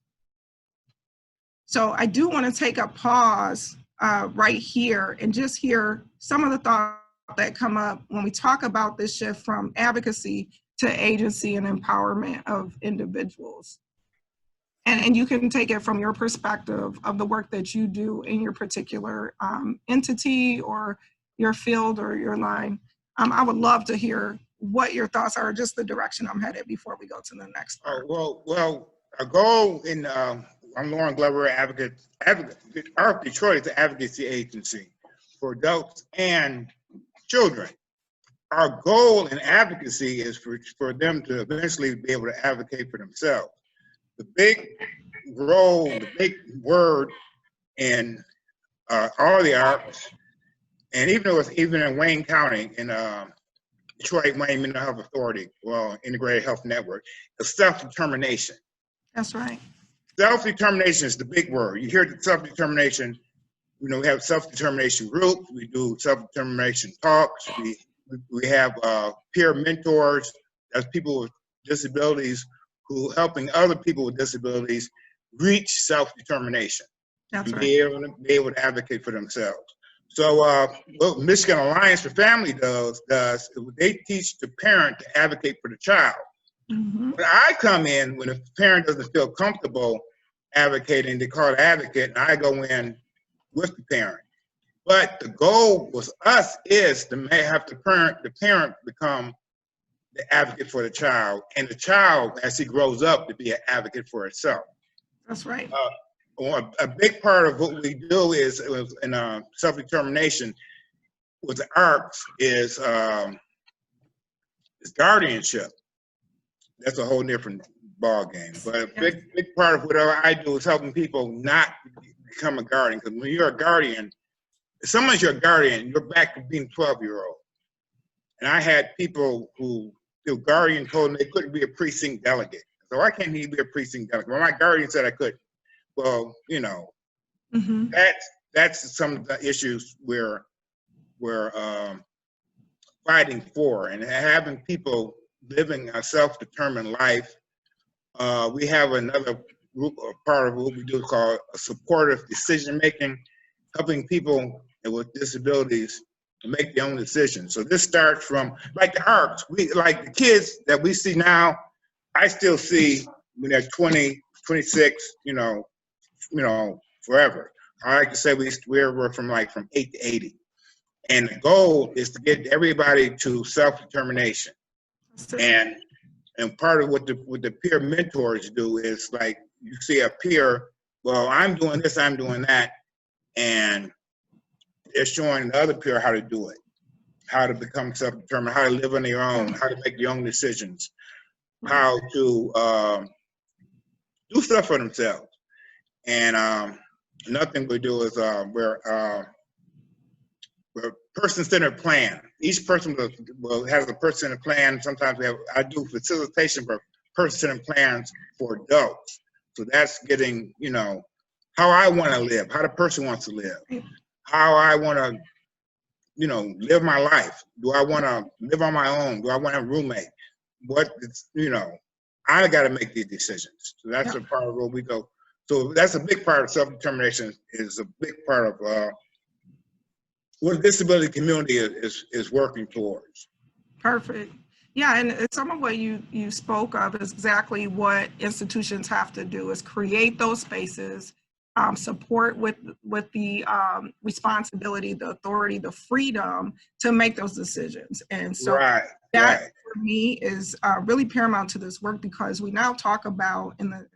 So I do want to take a pause right here and just hear some of the thoughts that come up when we talk about this shift from advocacy to agency and empowerment of individuals. And you can take it from your perspective of the work that you do in your particular entity or your field or your line. I would love to hear what your thoughts are, just the direction I'm headed before we go to the next part. Well, a goal in, I'm Lauren Glover, advocate. Our Detroit is an advocacy agency for adults and children. Our goal in advocacy is for them to eventually be able to advocate for themselves. The big role, the big word in all the arts, and even in Wayne County, in Detroit Wayne Mental Health Authority, well, Integrated Health Network, is self-determination. That's right. Self-determination is the big word. You hear the self-determination, you know, we have self-determination groups, we do self-determination talks, we have peer mentors, that's people with disabilities who helping other people with disabilities reach self-determination. That's and right. be able to advocate for themselves. So what Michigan Alliance for Family does, they teach the parent to advocate for the child. Mm-hmm. When I come in, when a parent doesn't feel comfortable advocating, they call it advocate, and I go in with the parent. But the goal with us is to have the parent become the advocate for the child, and the child, as he grows up, to be an advocate for itself. That's right. A big part of what we do is in self-determination with the arts is guardianship. That's a whole different ball game. But a big part of whatever I do is helping people not become a guardian. Because when you're a guardian, if someone's your guardian, you're back to being 12-year-old. And I had people who the guardian told them they couldn't be a precinct delegate. So why can't he be a precinct delegate? Well, my guardian said I could. Well, you know, Mm-hmm. that's some of the issues we're fighting for, and having people living a self-determined life. We have another group or part of what we do called supportive decision-making, helping people with disabilities to make their own decisions. So this starts from, like the arts, like the kids that we see now, I still see when they're 20, 26, you know, forever. I like to say we're from 8 to 80. And the goal is to get everybody to self-determination. And part of what the peer mentors do is, like, you see a peer, well, I'm doing this, I'm doing that, and they're showing the other peer how to do it, how to become self-determined, how to live on their own, how to make their own decisions, how to do stuff for themselves. And another thing we do is we're person-centered plan. Each person has a person-centered plan. Sometimes I do facilitation for person-centered plans for adults. So that's getting, you know, how I want to live, how the person wants to live, how I want to, you know, live my life. Do I want to live on my own? Do I want a roommate? You know, I got to make these decisions. So that's a part of where we go. So that's a big part of self-determination, is a big part of what the disability community is working towards. Perfect. Yeah, and some of what you spoke of is exactly what institutions have to do, is create those spaces, support with the responsibility, the authority, the freedom to make those decisions. And so that for me is really paramount to this work, because we now talk about in the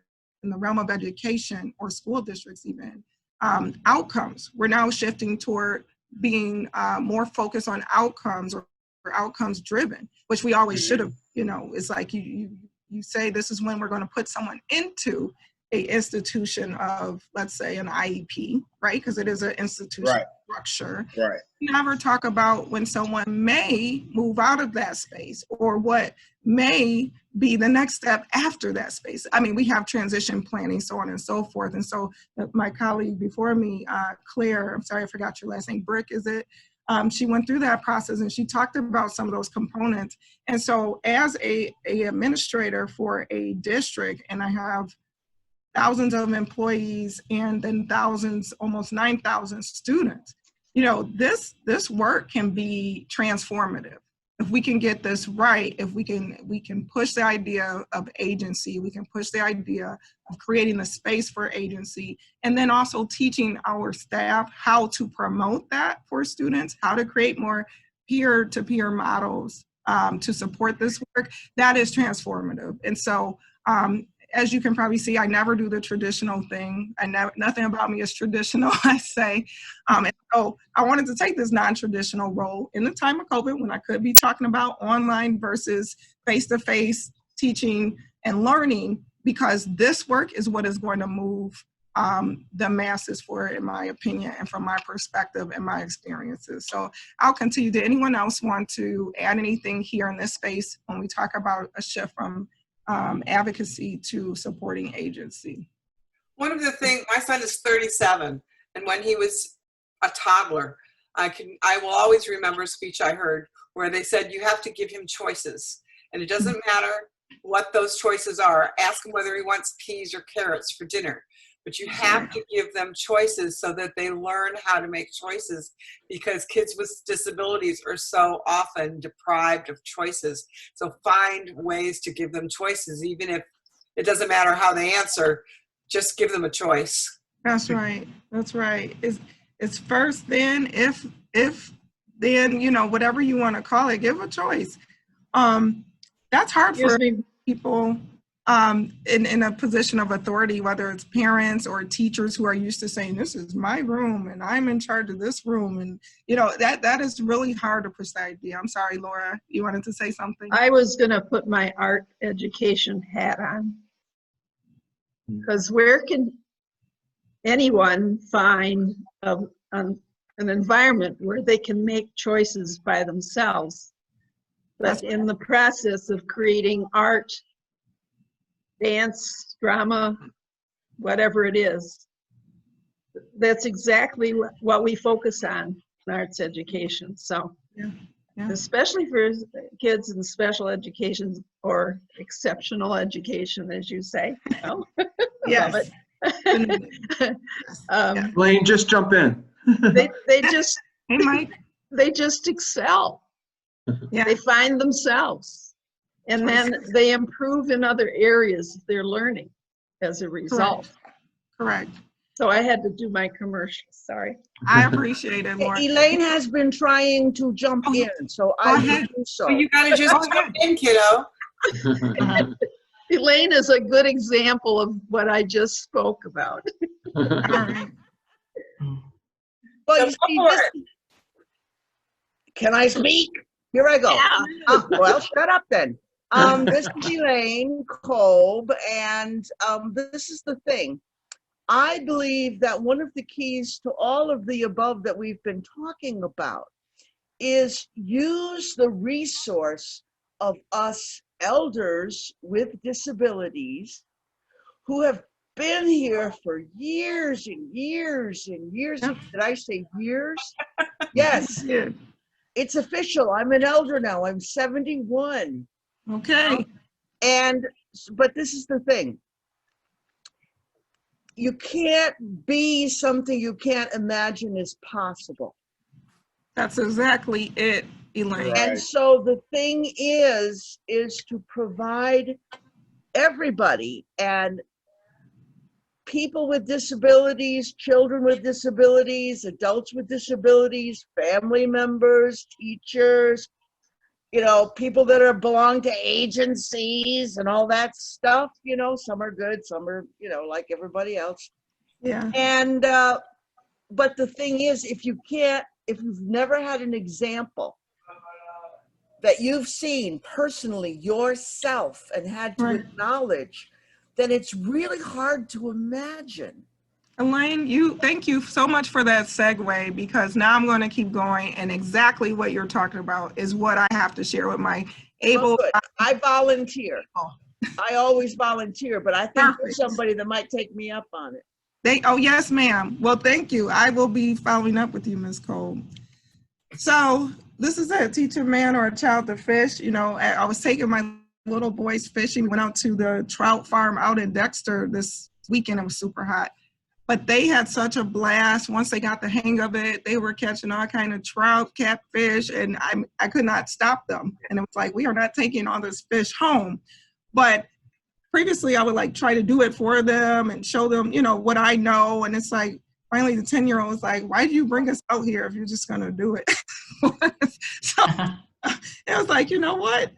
realm of education or school districts even, outcomes. We're now shifting toward being more focused on outcomes or outcomes driven, which we always should have. You know, it's like you say this is when we're going to put someone into a institution of, let's say, an IEP, right? Because it is an institution Right. structure. Right. We never talk about when someone may move out of that space or what may be the next step after that space. I mean, we have transition planning, so on and so forth. And so my colleague before me, Claire, I'm sorry, I forgot your last name, Brick, is it? She went through that process and she talked about some of those components. And so as a administrator for a district, and I have thousands of employees and then thousands, almost 9,000 students, you know, this work can be transformative. If we can get this right, if we can push the idea of agency, we can push the idea of creating a space for agency, and then also teaching our staff how to promote that for students, how to create more peer-to-peer models to support this work, that is transformative. And so, as you can probably see, I never do the traditional thing. Nothing about me is traditional, I say. And so I wanted to take this non-traditional role in the time of COVID when I could be talking about online versus face-to-face teaching and learning, because this work is what is going to move the masses forward, in my opinion, and from my perspective and my experiences. So I'll continue. Did anyone else want to add anything here in this space when we talk about a shift from advocacy to supporting agency? One of the things, my son is 37, and when he was a toddler, I will always remember a speech I heard where they said you have to give him choices, and it doesn't matter what those choices are. Ask him whether he wants peas or carrots for dinner, but you have to give them choices so that they learn how to make choices, because kids with disabilities are so often deprived of choices. So find ways to give them choices, even if it doesn't matter how they answer, just give them a choice. That's right. That's right. It's first, then, if then, you know, whatever you want to call it, give a choice. That's hard for people in a position of authority, whether it's parents or teachers who are used to saying, this is my room and I'm in charge of this room. And, you know, that is really hard to push that idea. I'm sorry, Laura, you wanted to say something? I was going to put my art education hat on. Because where can anyone find an environment where they can make choices by themselves? But in the process of creating art, dance, drama, whatever it is, that's exactly what we focus on in arts education. So, Yeah. Especially for kids in special education or exceptional education, as you say. You know? Yes. Lane, just jump in. they just Hey, Mike. they just excel. Yeah. They find themselves, and then they improve in other areas of their learning as a result. Correct. So I had to do my commercial. Sorry. I appreciate it, Laura. Elaine has been trying to jump in, so I will do so. Well, you gotta just jump in, kiddo. Elaine is a good example of what I just spoke about. All right. Well, you see, can I speak? Here I go. Yeah. Well, shut up then. This is Elaine Kolb, and this is the thing. I believe that one of the keys to all of the above that we've been talking about is use the resource of us elders with disabilities who have been here for years and years and years. Did I say years? Yes. Yeah. It's official. I'm an elder now. I'm 71. Okay. But this is the thing. You can't be something you can't imagine is possible. That's exactly it, Elaine. Right. And so the thing is to provide everybody, and people with disabilities, children with disabilities, adults with disabilities, family members, teachers, you know, people that belong to agencies and all that stuff, you know, some are good, some are, you know, like everybody else. Yeah. And, but the thing is, if you've never had an example that you've seen personally yourself and had to Right. acknowledge then it's really hard to imagine. Elaine, thank you so much for that segue, because now I'm going to keep going, and exactly what you're talking about is what I have to share with my Oh, good. I volunteer. I always volunteer, but I think Perfect. there's somebody that might take me up on it. Oh, yes, ma'am. Well, thank you. I will be following up with you, Ms. Cole. So this is a teach a man or a child to fish. You know, I was taking my little boys fishing. We went out to the trout farm out in Dexter this weekend. It was super hot. But they had such a blast. Once they got the hang of it, they were catching all kind of trout, catfish, and I could not stop them. And it was like, we are not taking all this fish home. But previously, I would like try to do it for them and show them, you know, what I know. And it's like, finally, the 10-year-old was like, why did you bring us out here if you're just going to do it? So it was like, you know what?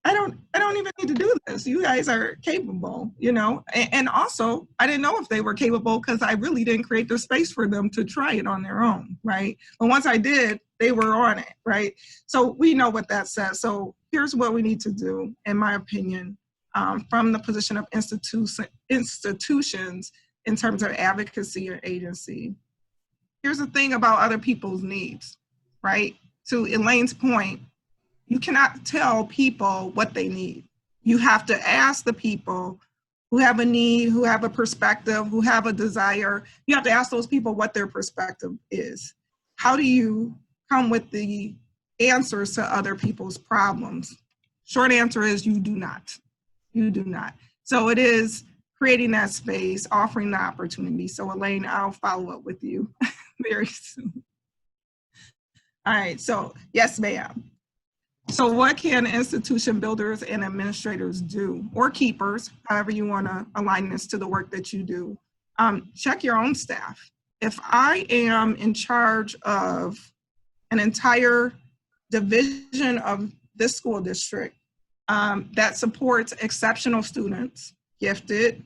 I don't even need to do this. You guys are capable, you know? And also, I didn't know if they were capable because I really didn't create the space for them to try it on their own, right? But once I did, they were on it, right? So we know what that says. So here's what we need to do, in my opinion, from the position of institutions in terms of advocacy or agency. Here's the thing about other people's needs, right? To Elaine's point, you cannot tell people what they need. You have to ask the people who have a need, who have a perspective, who have a desire. You have to ask those people what their perspective is. How do you come with the answers to other people's problems? Short answer is you do not. You do not. So it is creating that space, offering the opportunity. So Elaine, I'll follow up with you very soon. All right, so yes, ma'am. So what can institution builders and administrators do, or keepers, however you want to align this to the work that you do? Check your own staff. If I am in charge of an entire division of this school district that supports exceptional students, gifted,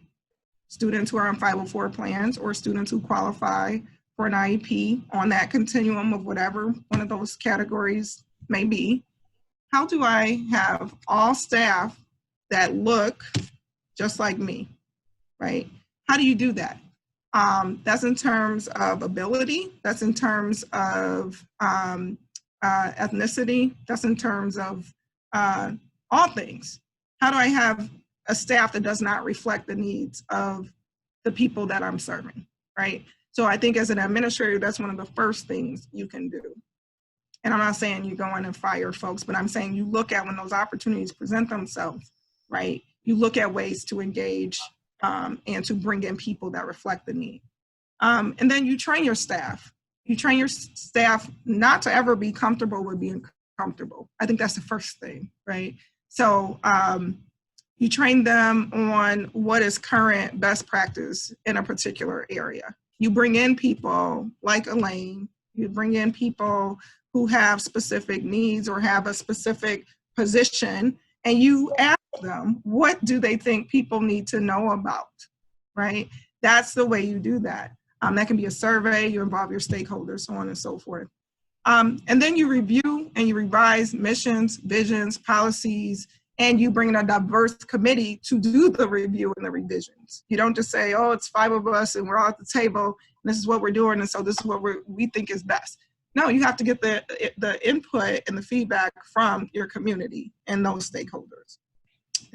students who are on 504 plans, or students who qualify for an IEP on that continuum of whatever one of those categories may be, how do I have all staff that look just like me, right? How do you do that? That's in terms of ability, that's in terms of ethnicity, that's in terms of all things. How do I have a staff that does not reflect the needs of the people that I'm serving, right? So I think as an administrator, that's one of the first things you can do. And I'm not saying you go in and fire folks, but I'm saying you look at when those opportunities present themselves, right? You look at ways to engage and to bring in people that reflect the need. And then you train your staff. You train your staff not to ever be comfortable with being comfortable. I think that's the first thing, right? So you train them on what is current best practice in a particular area. You bring in people like Elaine, you bring in people who have specific needs or have a specific position, and you ask them, what do they think people need to know about, right? That's the way you do that. That can be a survey, you involve your stakeholders, so on and so forth. And then you review and you revise missions, visions, policies, and you bring in a diverse committee to do the review and the revisions. You don't just say, oh, it's 5 of us and we're all at the table, and this is what we're doing, and so this is what we think is best. No, you have to get the input and the feedback from your community and those stakeholders.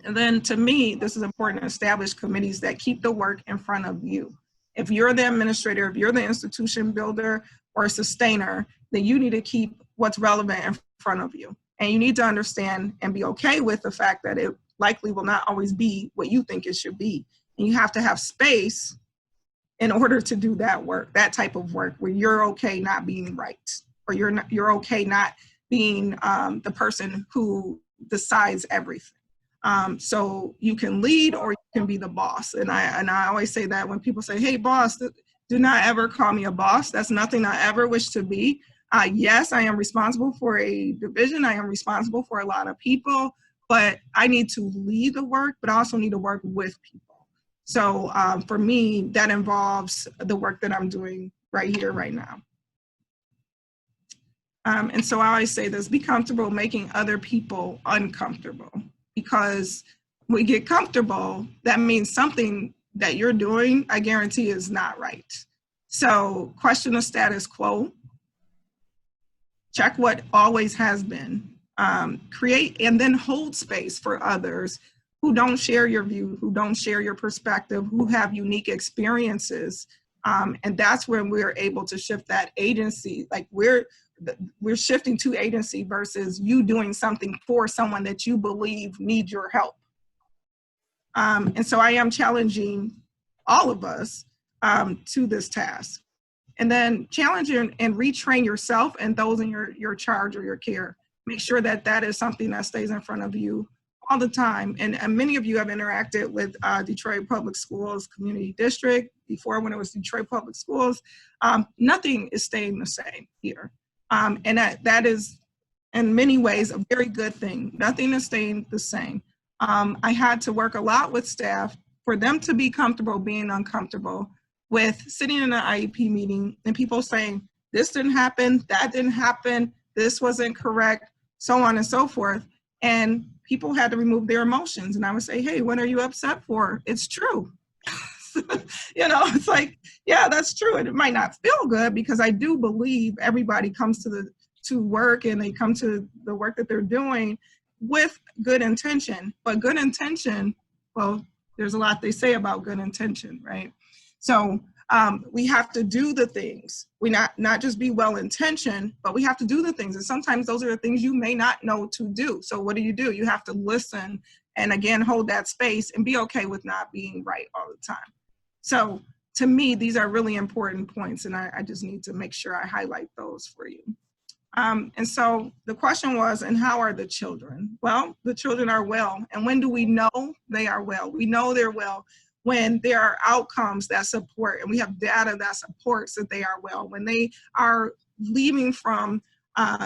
And then to me, this is important to establish committees that keep the work in front of you. If you're the administrator, if you're the institution builder or sustainer, then you need to keep what's relevant in front of you. And you need to understand and be okay with the fact that it likely will not always be what you think it should be. And you have to have space in order to do that work, that type of work, where you're okay not being right, or you're okay not being the person who decides everything. So you can lead or you can be the boss. And I always say that when people say, hey, boss, do not ever call me a boss. That's nothing I ever wish to be. Yes, I am responsible for a division. I am responsible for a lot of people, but I need to lead the work, but I also need to work with people. So for me, that involves the work that I'm doing right here, right now. And so I always say this, be comfortable making other people uncomfortable, because we get comfortable, that means something that you're doing, I guarantee, is not right. So question the status quo. Check what always has been. Create and then hold space for others who don't share your view, who don't share your perspective, who have unique experiences. And that's when we're able to shift that agency. Like we're shifting to agency versus you doing something for someone that you believe needs your help. And so I am challenging all of us to this task. And then challenge and retrain yourself and those in your charge or your care. Make sure that that is something that stays in front of you all the time. And many of you have interacted with Detroit Public Schools Community District before, when it was Detroit Public Schools. Nothing is staying the same here. And that is in many ways a very good thing. Nothing is staying the same. I had to work a lot with staff for them to be comfortable being uncomfortable with sitting in an IEP meeting and people saying, this didn't happen, that didn't happen, this wasn't correct, so on and so forth. And people had to remove their emotions. And I would say, hey, what are you upset for? It's true. You know, it's like, yeah, that's true. And it might not feel good, because I do believe everybody comes to work and they come to the work that they're doing with good intention. But good intention, well, there's a lot they say about good intention, right? So we have to do the things. We not just be well-intentioned, but we have to do the things. And sometimes those are the things you may not know to do. So what do? You have to listen and, again, hold that space and be okay with not being right all the time. So to me, these are really important points, and I just need to make sure I highlight those for you. And so the question was, and how are the children? Well, the children are well. And when do we know they are well? We know they're well when there are outcomes that support, and we have data that supports that they are well, when they are leaving from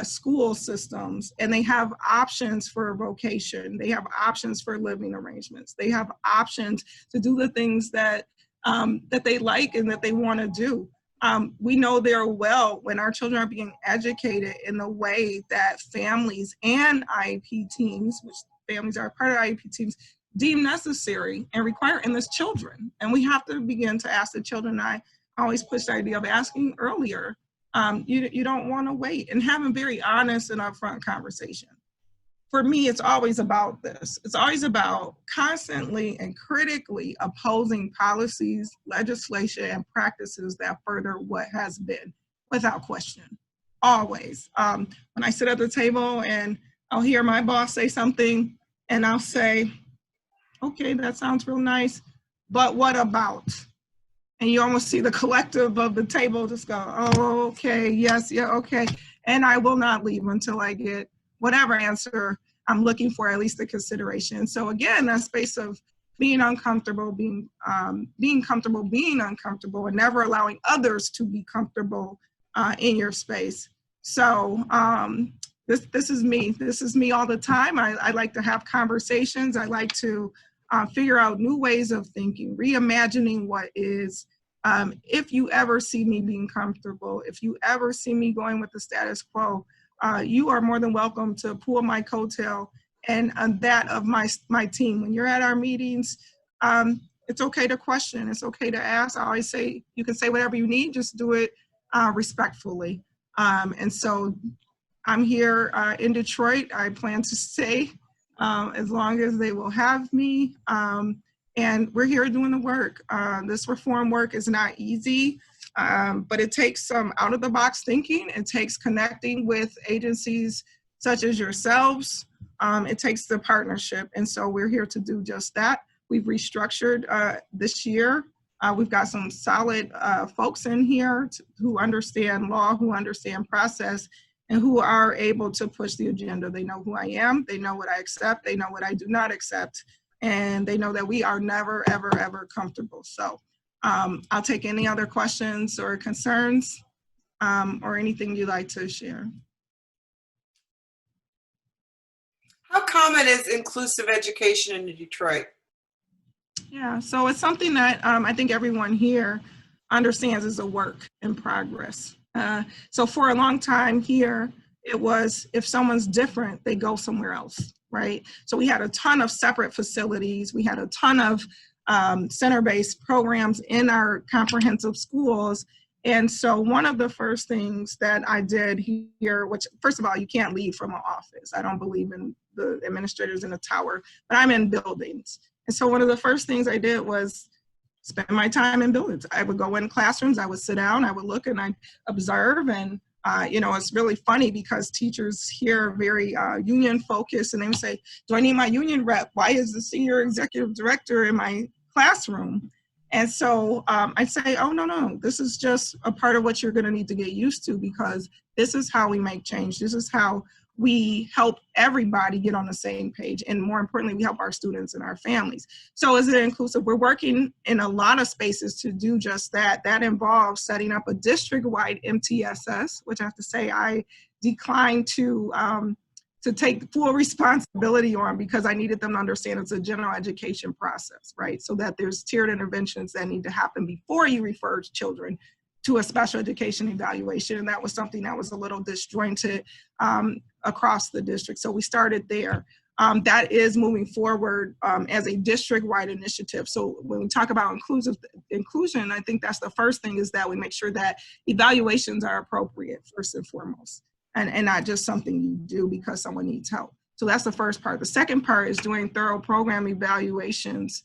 school systems and they have options for vocation, they have options for living arrangements, they have options to do the things that that they like and that they want to do. We know they're well when our children are being educated in the way that families and IEP teams, which families are part of IEP teams, deem necessary and require in this children. And we have to begin to ask the children. I always push the idea of asking earlier. You don't want to wait, and having very honest and upfront conversation. For me, it's always about this. It's always about constantly and critically opposing policies, legislation, and practices that further what has been, without question, always. When I sit at the table and I'll hear my boss say something, and I'll say, okay, that sounds real nice, but what about? And you almost see the collective of the table just go, oh, okay, yes, yeah, okay. And I will not leave until I get whatever answer I'm looking for, at least the consideration. So again, that space of being uncomfortable, being comfortable being uncomfortable, and never allowing others to be comfortable in your space. So this is me. This is me all the time. I like to have conversations. I like to figure out new ways of thinking, reimagining what is. If you ever see me being comfortable, if you ever see me going with the status quo, you are more than welcome to pull my coattail and that of my team. When you're at our meetings, it's okay to question. It's okay to ask. I always say, you can say whatever you need, just do it respectfully. And so I'm here in Detroit. I plan to stay as long as they will have me. And we're here doing the work. This reform work is not easy. But it takes some out-of-the-box thinking. It takes connecting with agencies such as yourselves. It takes the partnership. And so we're here to do just that. We've restructured this year. We've got some solid folks in here who understand law, who understand process, and who are able to push the agenda. They know who I am. They know what I accept. They know what I do not accept. And they know that we are never, ever, ever comfortable. So I'll take any other questions or concerns or anything you'd like to share. How common is inclusive education in Detroit? Yeah, so it's something that I think everyone here understands is a work in progress. So for a long time here, It was if someone's different, they go somewhere else, right? So we had a ton of separate facilities. We had a ton of center-based programs in our comprehensive schools. And so one of the first things that I did here, which first of all, you can't leave from an office. I don't believe in the administrators in a tower, but I'm in buildings. And so one of the first things I did was spend my time in buildings. I would go in classrooms, I would sit down, I would look and I'd observe. And, you know, it's really funny because teachers here are very union focused, and they would say, do I need my union rep? Why is the senior executive director in my classroom? And so I'd say, oh, no, this is just a part of what you're going to need to get used to, because this is how we make change. This is how we help everybody get on the same page. And more importantly, we help our students and our families. So is it inclusive? We're working in a lot of spaces to do just that. That involves setting up a district-wide MTSS, which I have to say I declined to take full responsibility on, because I needed them to understand it's a general education process, right? So that there's tiered interventions that need to happen before you refer children to a special education evaluation. And that was something that was a little disjointed across the district. So we started there. That is moving forward as a district-wide initiative. So when we talk about inclusion, I think that's the first thing, is that we make sure that evaluations are appropriate first and foremost, and not just something you do because someone needs help. So that's the first part. The second part is doing thorough program evaluations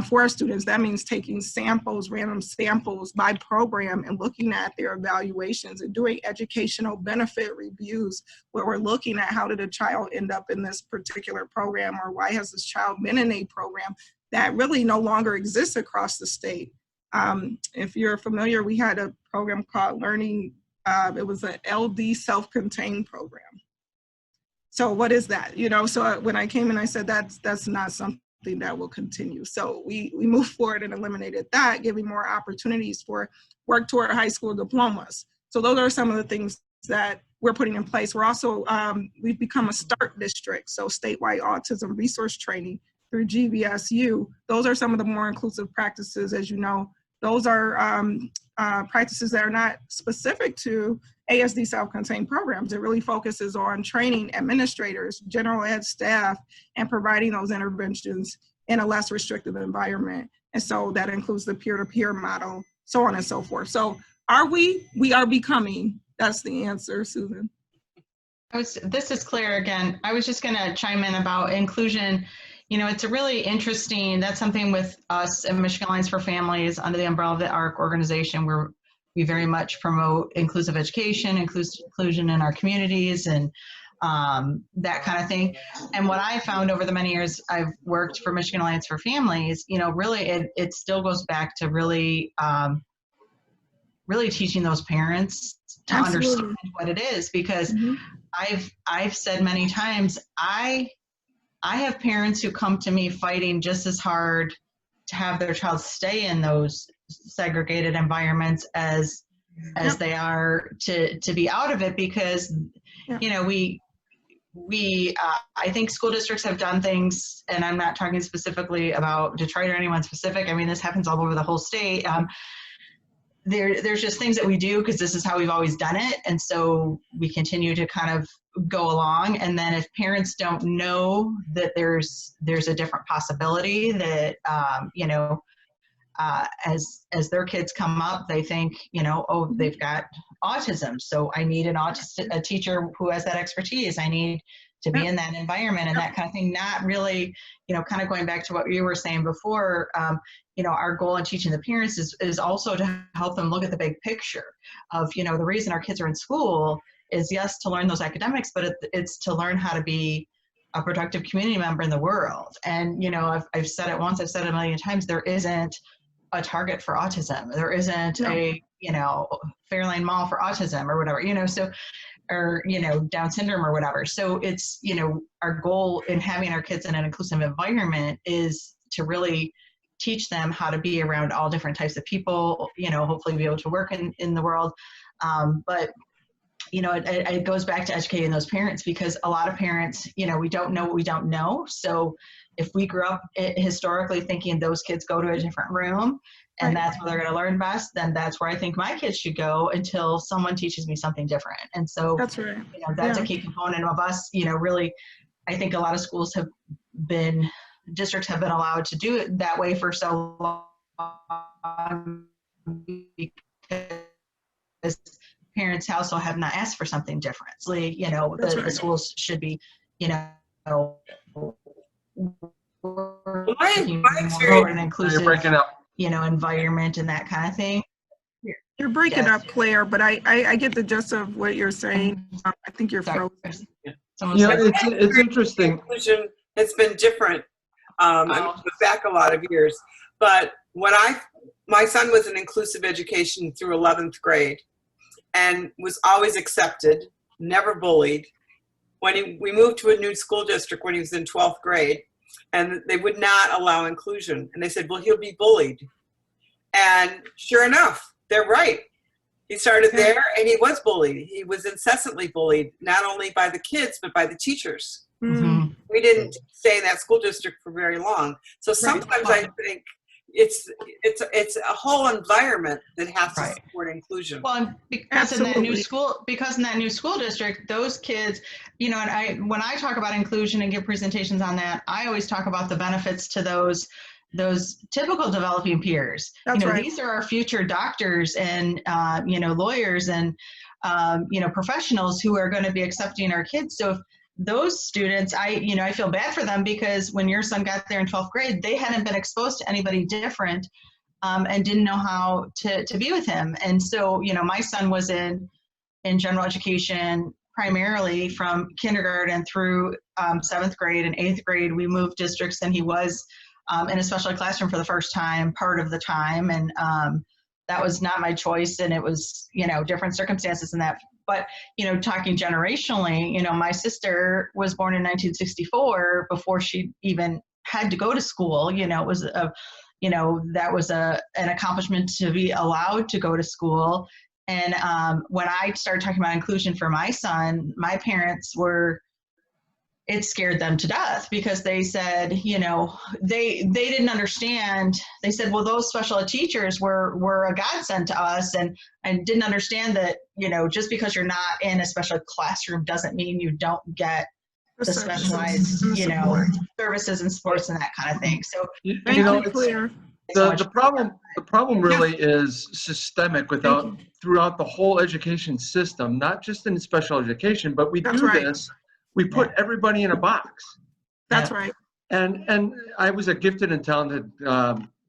for our students. That means taking samples, random samples by program, and looking at their evaluations and doing educational benefit reviews, where we're looking at how did a child end up in this particular program, or why has this child been in a program that really no longer exists across the state. If you're familiar, we had a program called Learning, it was an LD self-contained program. So what is that? You know, so when I came in, I said that's not something that will continue. So we moved forward and eliminated that, giving more opportunities for work toward high school diplomas. So those are some of the things that we're putting in place. We're also, we've become a START district, so statewide autism resource training through GVSU. Those are some of the more inclusive practices. As you know, those are practices that are not specific to ASD self-contained programs. It really focuses on training administrators, general ed staff, and providing those interventions in a less restrictive environment. And so that includes the peer-to-peer model, so on and so forth. So we are becoming, that's the answer, Susan. This is Claire again. I was just gonna chime in about inclusion. You know, it's a really interesting, that's something with us at Michigan Alliance for Families under the umbrella of the ARC organization, where we very much promote inclusive education, inclusion in our communities, and that kind of thing. And what I found over the many years I've worked for Michigan Alliance for Families, you know, really it still goes back to really, really teaching those parents to understand what it is, because I've said many times, I have parents who come to me fighting just as hard to have their child stay in those segregated environments as they are to be out of it, because you know I think school districts have done things, and I'm not talking specifically about Detroit or anyone specific. I mean, this happens all over the whole state. There's just things that we do because this is how we've always done it, and so we continue to kind of go along. And then if parents don't know that there's a different possibility, that you know, as their kids come up, they think, you know, oh, they've got autism, so I need a teacher who has that expertise. I need to be in that environment and that kind of thing. Not really, you know, kind of going back to what you were saying before, you know, our goal in teaching the parents is also to help them look at the big picture of, you know, the reason our kids are in school is, yes, to learn those academics, but it's to learn how to be a productive community member in the world. And, you know, I've said it once, I've said it a million times, there isn't a Target for autism. There isn't a, you know, Fairlane Mall for autism or whatever, you know, so, or, you know, Down syndrome or whatever. So it's, you know, our goal in having our kids in an inclusive environment is to really teach them how to be around all different types of people, you know, hopefully be able to work in the world. But you know, it goes back to educating those parents, because a lot of parents, you know, we don't know what we don't know. So if we grew up historically thinking those kids go to a different room and Right. that's where they're going to learn best, then that's where I think my kids should go until someone teaches me something different. And so, That's right. you know, that's Yeah. a key component of us, you know, really, I think a lot of schools have been, districts have been allowed to do it that way for so long because parents also have not asked for something different. So, you know, That's the right. schools should be, you know, working my more experience- toward an Now you're inclusive, breaking up. you know, environment and that kind of thing. You're breaking Yes. up, Claire, but I get the gist of what you're saying. I think you're Sorry. frozen. Someone's Yeah, like, it's interesting. Inclusion has been different. I mean, Oh. it goes back a lot of years. But my son was in inclusive education through 11th grade and was always accepted, never bullied. When we moved to a new school district when he was in 12th grade, and they would not allow inclusion. And they said, well, he'll be bullied. And sure enough, they're right. He started there and he was bullied. He was incessantly bullied, not only by the kids, but by the teachers. mhm. We didn't stay in that school district for very long. So sometimes I think it's a whole environment that has to Right. support inclusion. Well, and because in that new Absolutely. school, because in that new school district, those kids, you know, and when I talk about inclusion and give presentations on that, I always talk about the benefits to those typical developing peers. That's You know, right. these are our future doctors and you know, lawyers and you know, professionals who are going to be accepting our kids. So if those students, I feel bad for them, because when your son got there in 12th grade, they hadn't been exposed to anybody different and didn't know how to be with him. And so, you know, my son was in general education primarily from kindergarten through 7th grade and 8th grade. We moved districts and he was in a special ed classroom for the first time, part of the time. And that was not my choice. And it was, you know, different circumstances in that. But, you know, talking generationally, you know, my sister was born in 1964 before she even had to go to school. You know, it was you know, that was an accomplishment to be allowed to go to school. And when I started talking about inclusion for my son, my parents it scared them to death, because they said, you know, they didn't understand. They said, well, those special ed teachers were a godsend to us, and didn't understand that, you know, just because you're not in a special ed classroom doesn't mean you don't get the specialized, you know, services and sports and that kind of thing. So Thank You know, you, it's- Claire. The problem really is systemic throughout the whole education system, not just in special education, but we That's do right. this. We put everybody in a box. That's right. And I was a gifted and talented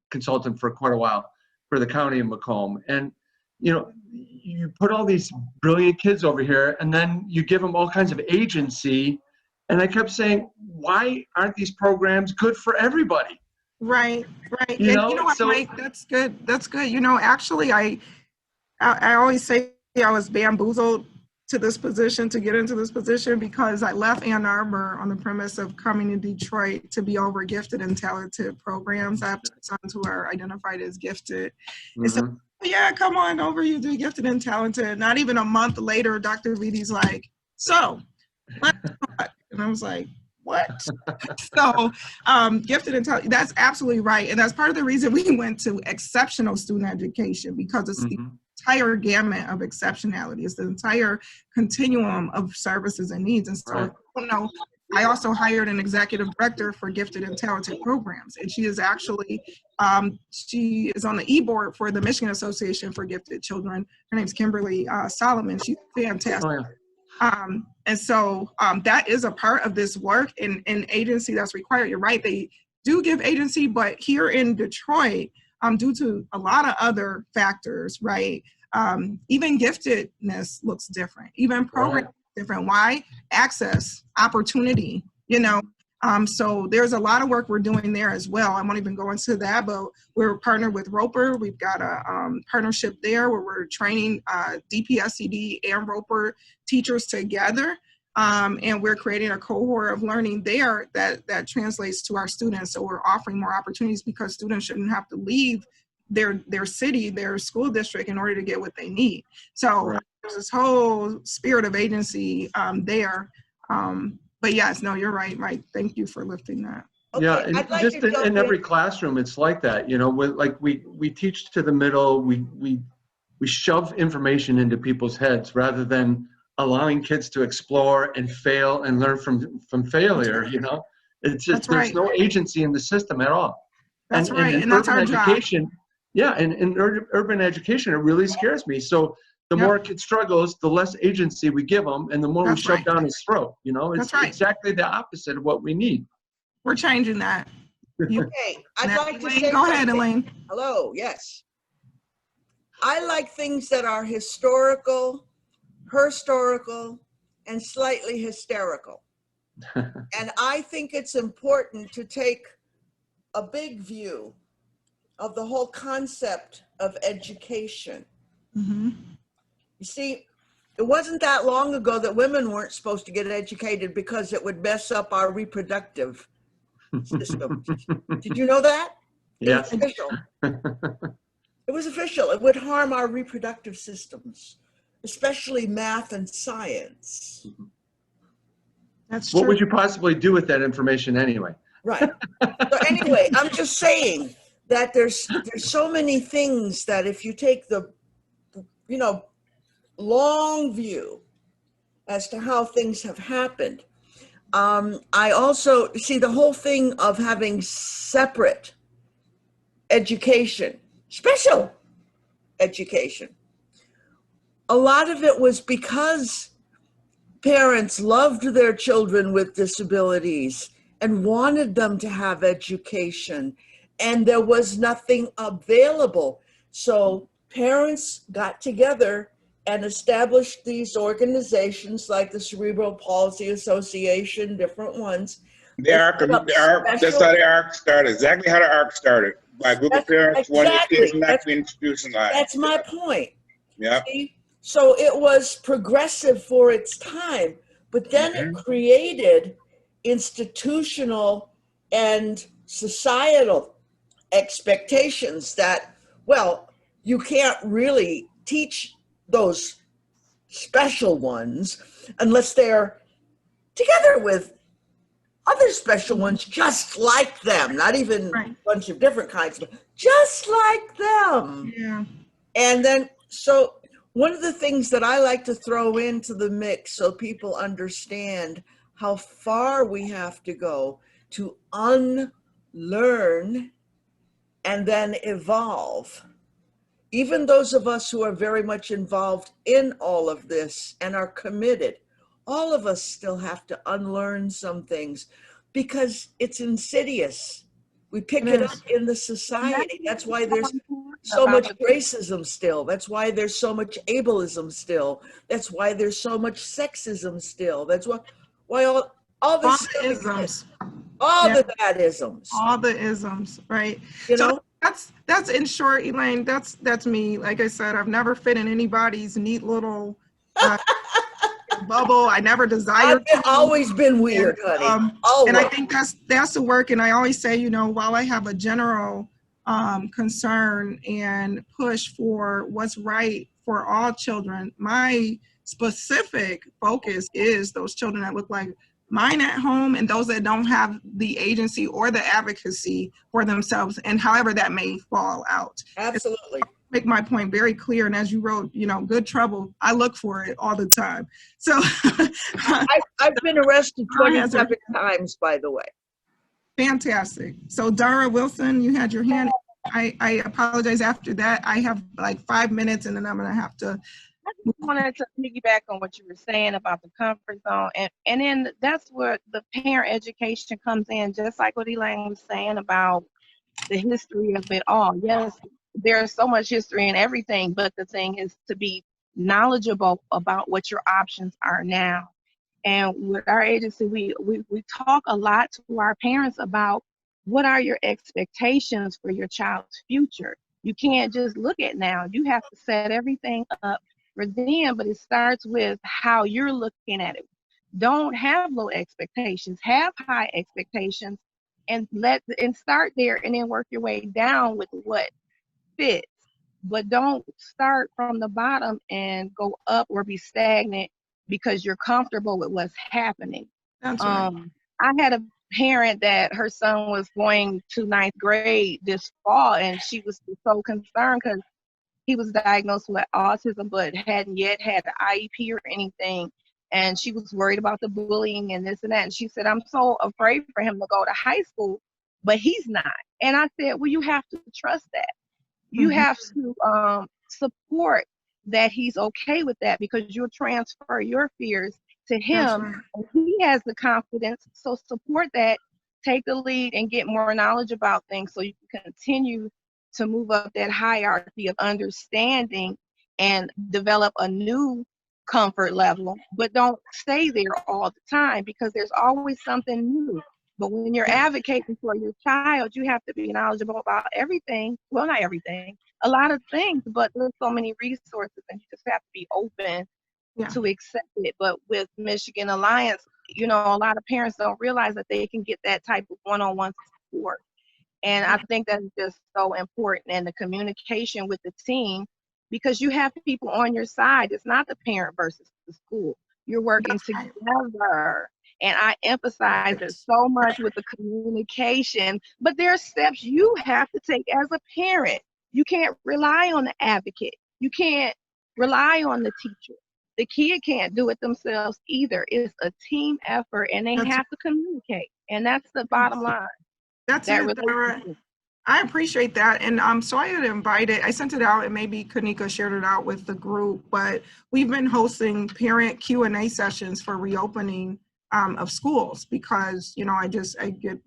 consultant for quite a while for the county of Macomb. And, you know, you put all these brilliant kids over here and then you give them all kinds of agency. And I kept saying, why aren't these programs good for everybody? Right. You And you know, know what, so- Mike? That's good. That's good. You know, actually, I always say I was bamboozled to this position, to get into this position, because I left Ann Arbor on the premise of coming to Detroit to be over gifted and talented programs. I have two sons who are identified as gifted. And so, Mhm. yeah, come on over, you do gifted and talented. Not even a month later, Dr. Vidi's like, so, let's talk. And I was like, what? So, gifted and talented, that's absolutely right. And that's part of the reason we went to exceptional student education, because it's the Mhm. entire gamut of exceptionality. It's the entire continuum of services and needs. And so, Right. if you don't know, I also hired an executive director for gifted and talented programs. And she is actually, she is on the e-board for the Michigan Association for Gifted Children. Her name's Kimberly Solomon. She's fantastic. Oh, yeah. And so that is a part of this work and agency that's required. You're right, they do give agency, but here in Detroit, due to a lot of other factors, right, even giftedness looks different. Even program different. Why? Access, opportunity, you know. So there's a lot of work we're doing there as well. I won't even go into that, but we're partnered with Roper. We've got a partnership there where we're training DPSCD and Roper teachers together. And we're creating a cohort of learning there that translates to our students. So we're offering more opportunities, because students shouldn't have to leave their city, their school district in order to get what they need. So Right. there's this whole spirit of agency there. But yes, no, you're right, Mike. Thank you for lifting that. Yeah, Okay, and I'd like just to in jump every in. classroom, it's like that, you know, we teach to the middle, we shove information into people's heads rather than allowing kids to explore and fail and learn from failure, you know? It's just, That's there's right. no agency in the system at all. That's right, in and that's urban our job. education, yeah, and in urban education, it really scares me. So the Yep. more a kid struggles, the less agency we give them, and the more we That's shove right. down his throat, you know? It's That's right. exactly the opposite of what we need. We're changing that. You, Okay, I'd now, like to Elaine, say go ahead, something. Elaine. Hello, yes. I like things that are historical, historical, and slightly hysterical. And I think it's important to take a big view of the whole concept of education. Mhm. You see, it wasn't that long ago that women weren't supposed to get educated because it would mess up our reproductive system. Did you know that? Yes. It was official. It was official. It would harm our reproductive systems, especially math and science. That's What true. would you possibly do with that information anyway? Right. So anyway, I'm just saying that there's so many things that if you take the, you know, long view as to how things have happened. I also see the whole thing of having separate education, special education. A lot of it was because parents loved their children with disabilities and wanted them to have education, and there was nothing available. So parents got together and established these organizations like the Cerebral Palsy Association, different ones. That's how the ARC started, exactly how the ARC started, by a group of parents wanting their kids not to be institutionalized. That's my point. Yep. See? So it was progressive for its time, but then it created institutional and societal expectations that, well, you can't really teach those special ones unless they're together with other special ones just like them, not even Right. a bunch of different kinds, but just like them. Yeah. And then, so one of the things that I like to throw into the mix so people understand how far we have to go to unlearn and then evolve. Even those of us who are very much involved in all of this and are committed, all of us still have to unlearn some things because it's insidious. We pick it up in the society. That's why there's so much racism still. That's why there's so much ableism still. That's why there's so much sexism still. That's why all All this the still isms. exists. All Yeah. the bad isms. All the isms, right? You So know? that's in short, Elaine, that's me. Like I said, I've never fit in anybody's neat little bubble. I never desired I've always been weird, honey. and I Always. think that's the work. And I always say, you know, while I have a general concern and push for what's right for all children, my specific focus is those children that look like mine at home and those that don't have the agency or the advocacy for themselves, and however that may fall out. Absolutely. Make my point very clear. And as you wrote, you know, good trouble, I look for it all the time. So I've been arrested Go ahead, 27 times, by the way. fantastic. So Dara Wilson, you had your hand. I apologize. After that, I have like 5 minutes and then I'm gonna have to. I just wanted to piggyback on what you were saying about the comfort zone. And then that's where the parent education comes in, just like what Elaine was saying about the history of it all. Yes, there's so much history in everything, but the thing is to be knowledgeable about what your options are now. And with our agency, we talk a lot to our parents about what are your expectations for your child's future. You can't just look at now. You have to set everything up for them, but it starts with how you're looking at it. Don't have low expectations, have high expectations, and start there and then work your way down with what fits, but don't start from the bottom and go up or be stagnant because you're comfortable with what's happening. That's right. I had a parent that her son was going to 9th grade this fall, and she was so concerned because he was diagnosed with autism but hadn't yet had an IEP or anything. And she was worried about the bullying and this and that. And she said, I'm so afraid for him to go to high school, but he's not. And I said, well, you have to trust that. You have to support that he's okay with that, because you'll transfer your fears to him. And he has the confidence. So support that, take the lead, and get more knowledge about things so you can continue to move up that hierarchy of understanding and develop a new comfort level. But don't stay there all the time, because there's always something new. But when you're advocating for your child, you have to be knowledgeable about everything. Well, not everything, a lot of things, but there's so many resources, and you just have to be open to accept it. But with Michigan Alliance, you know, a lot of parents don't realize that they can get that type of one-on-one support. And I think that's just so important. And the communication with the team, because you have people on your side. It's not the parent versus the school. You're working together. And I emphasize it so much with the communication, but there are steps you have to take as a parent. You can't rely on the advocate. You can't rely on the teacher. The kid can't do it themselves either. It's a team effort, and they have to communicate. And that's the bottom line. That's it, Dara. I appreciate that. And so I had invited, I sent it out, and maybe Kanika shared it out with the group, but we've been hosting parent Q&A sessions for reopening of schools, because, you know, I get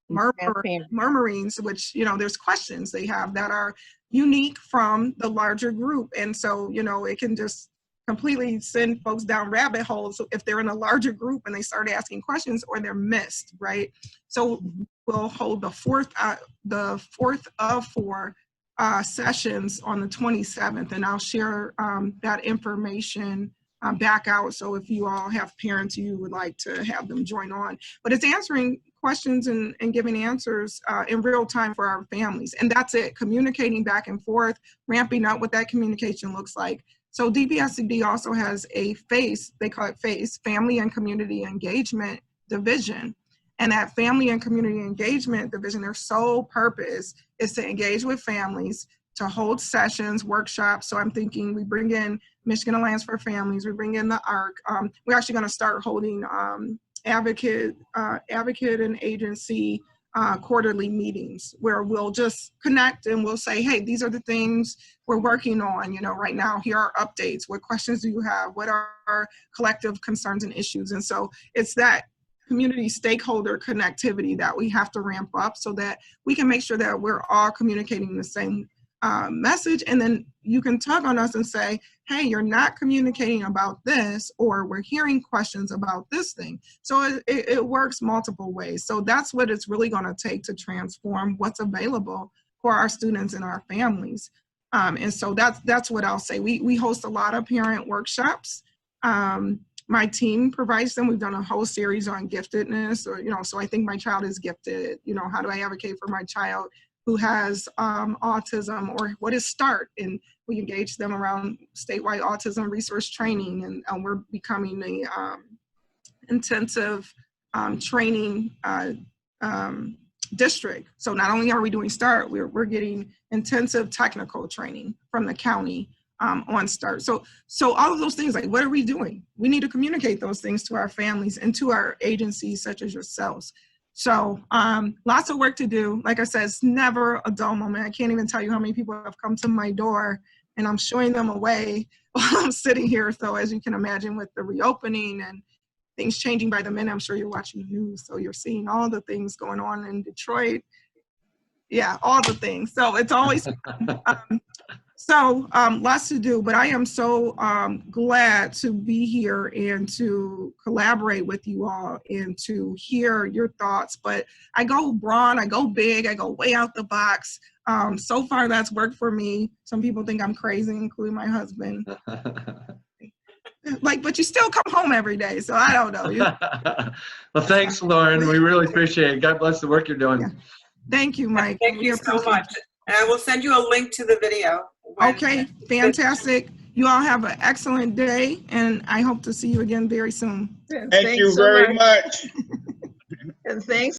murmurings, which, you know, there's questions they have that are unique from the larger group. And so, you know, it can just completely send folks down rabbit holes if they're in a larger group and they start asking questions, or they're missed, right? So we'll hold the fourth of 4 sessions on the 27th, and I'll share that information back out. So if you all have parents you would like to have them join on, but it's answering questions and giving answers in real time for our families. And that's it, communicating back and forth, ramping up what that communication looks like. So DBSCD also has a FACE, they call it FACE, Family and Community Engagement Division. And that Family and Community Engagement Division, their sole purpose is to engage with families, to hold sessions, workshops. So I'm thinking we bring in Michigan Alliance for Families, we bring in the ARC. We're actually going to start holding advocate and agency quarterly meetings, where we'll just connect and we'll say, hey, these are the things we're working on, you know, right now. Here are updates. What questions do you have? What are our collective concerns and issues? And so it's that community stakeholder connectivity that we have to ramp up, so that we can make sure that we're all communicating the same message. And then you can tug on us and say, hey, you're not communicating about this, or we're hearing questions about this thing. So it works multiple ways. So that's what it's really going to take to transform what's available for our students and our families. And so that's what I'll say. We host a lot of parent workshops. My team provides them. We've done a whole series on giftedness, or, you know, so I think my child is gifted. You know, how do I advocate for my child who has autism, or what is START? And we engage them around statewide autism resource training, and we're becoming a intensive training district. So not only are we doing START, we're getting intensive technical training from the county on START. So all of those things, like, what are we doing? We need to communicate those things to our families and to our agencies such as yourselves. So lots of work to do. Like I said, it's never a dull moment. I can't even tell you how many people have come to my door and I'm showing them a way while I'm sitting here. So as you can imagine, with the reopening and things changing by the minute, I'm sure you're watching the news, so you're seeing all the things going on in Detroit. Yeah, all the things. So it's always lots to do, but I am so glad to be here and to collaborate with you all and to hear your thoughts. But I go broad, I go big, I go way out the box. So far that's worked for me. Some people think I'm crazy, including my husband. Like, but you still come home every day, so I don't know. Well, thanks, Lauren. We really appreciate it. God bless the work you're doing. Yeah. Thank you, Mike. Thank you so much. And I will send you a link to the video. Okay, fantastic. You all have an excellent day, and I hope to see you again very soon. Thank you very much. And thanks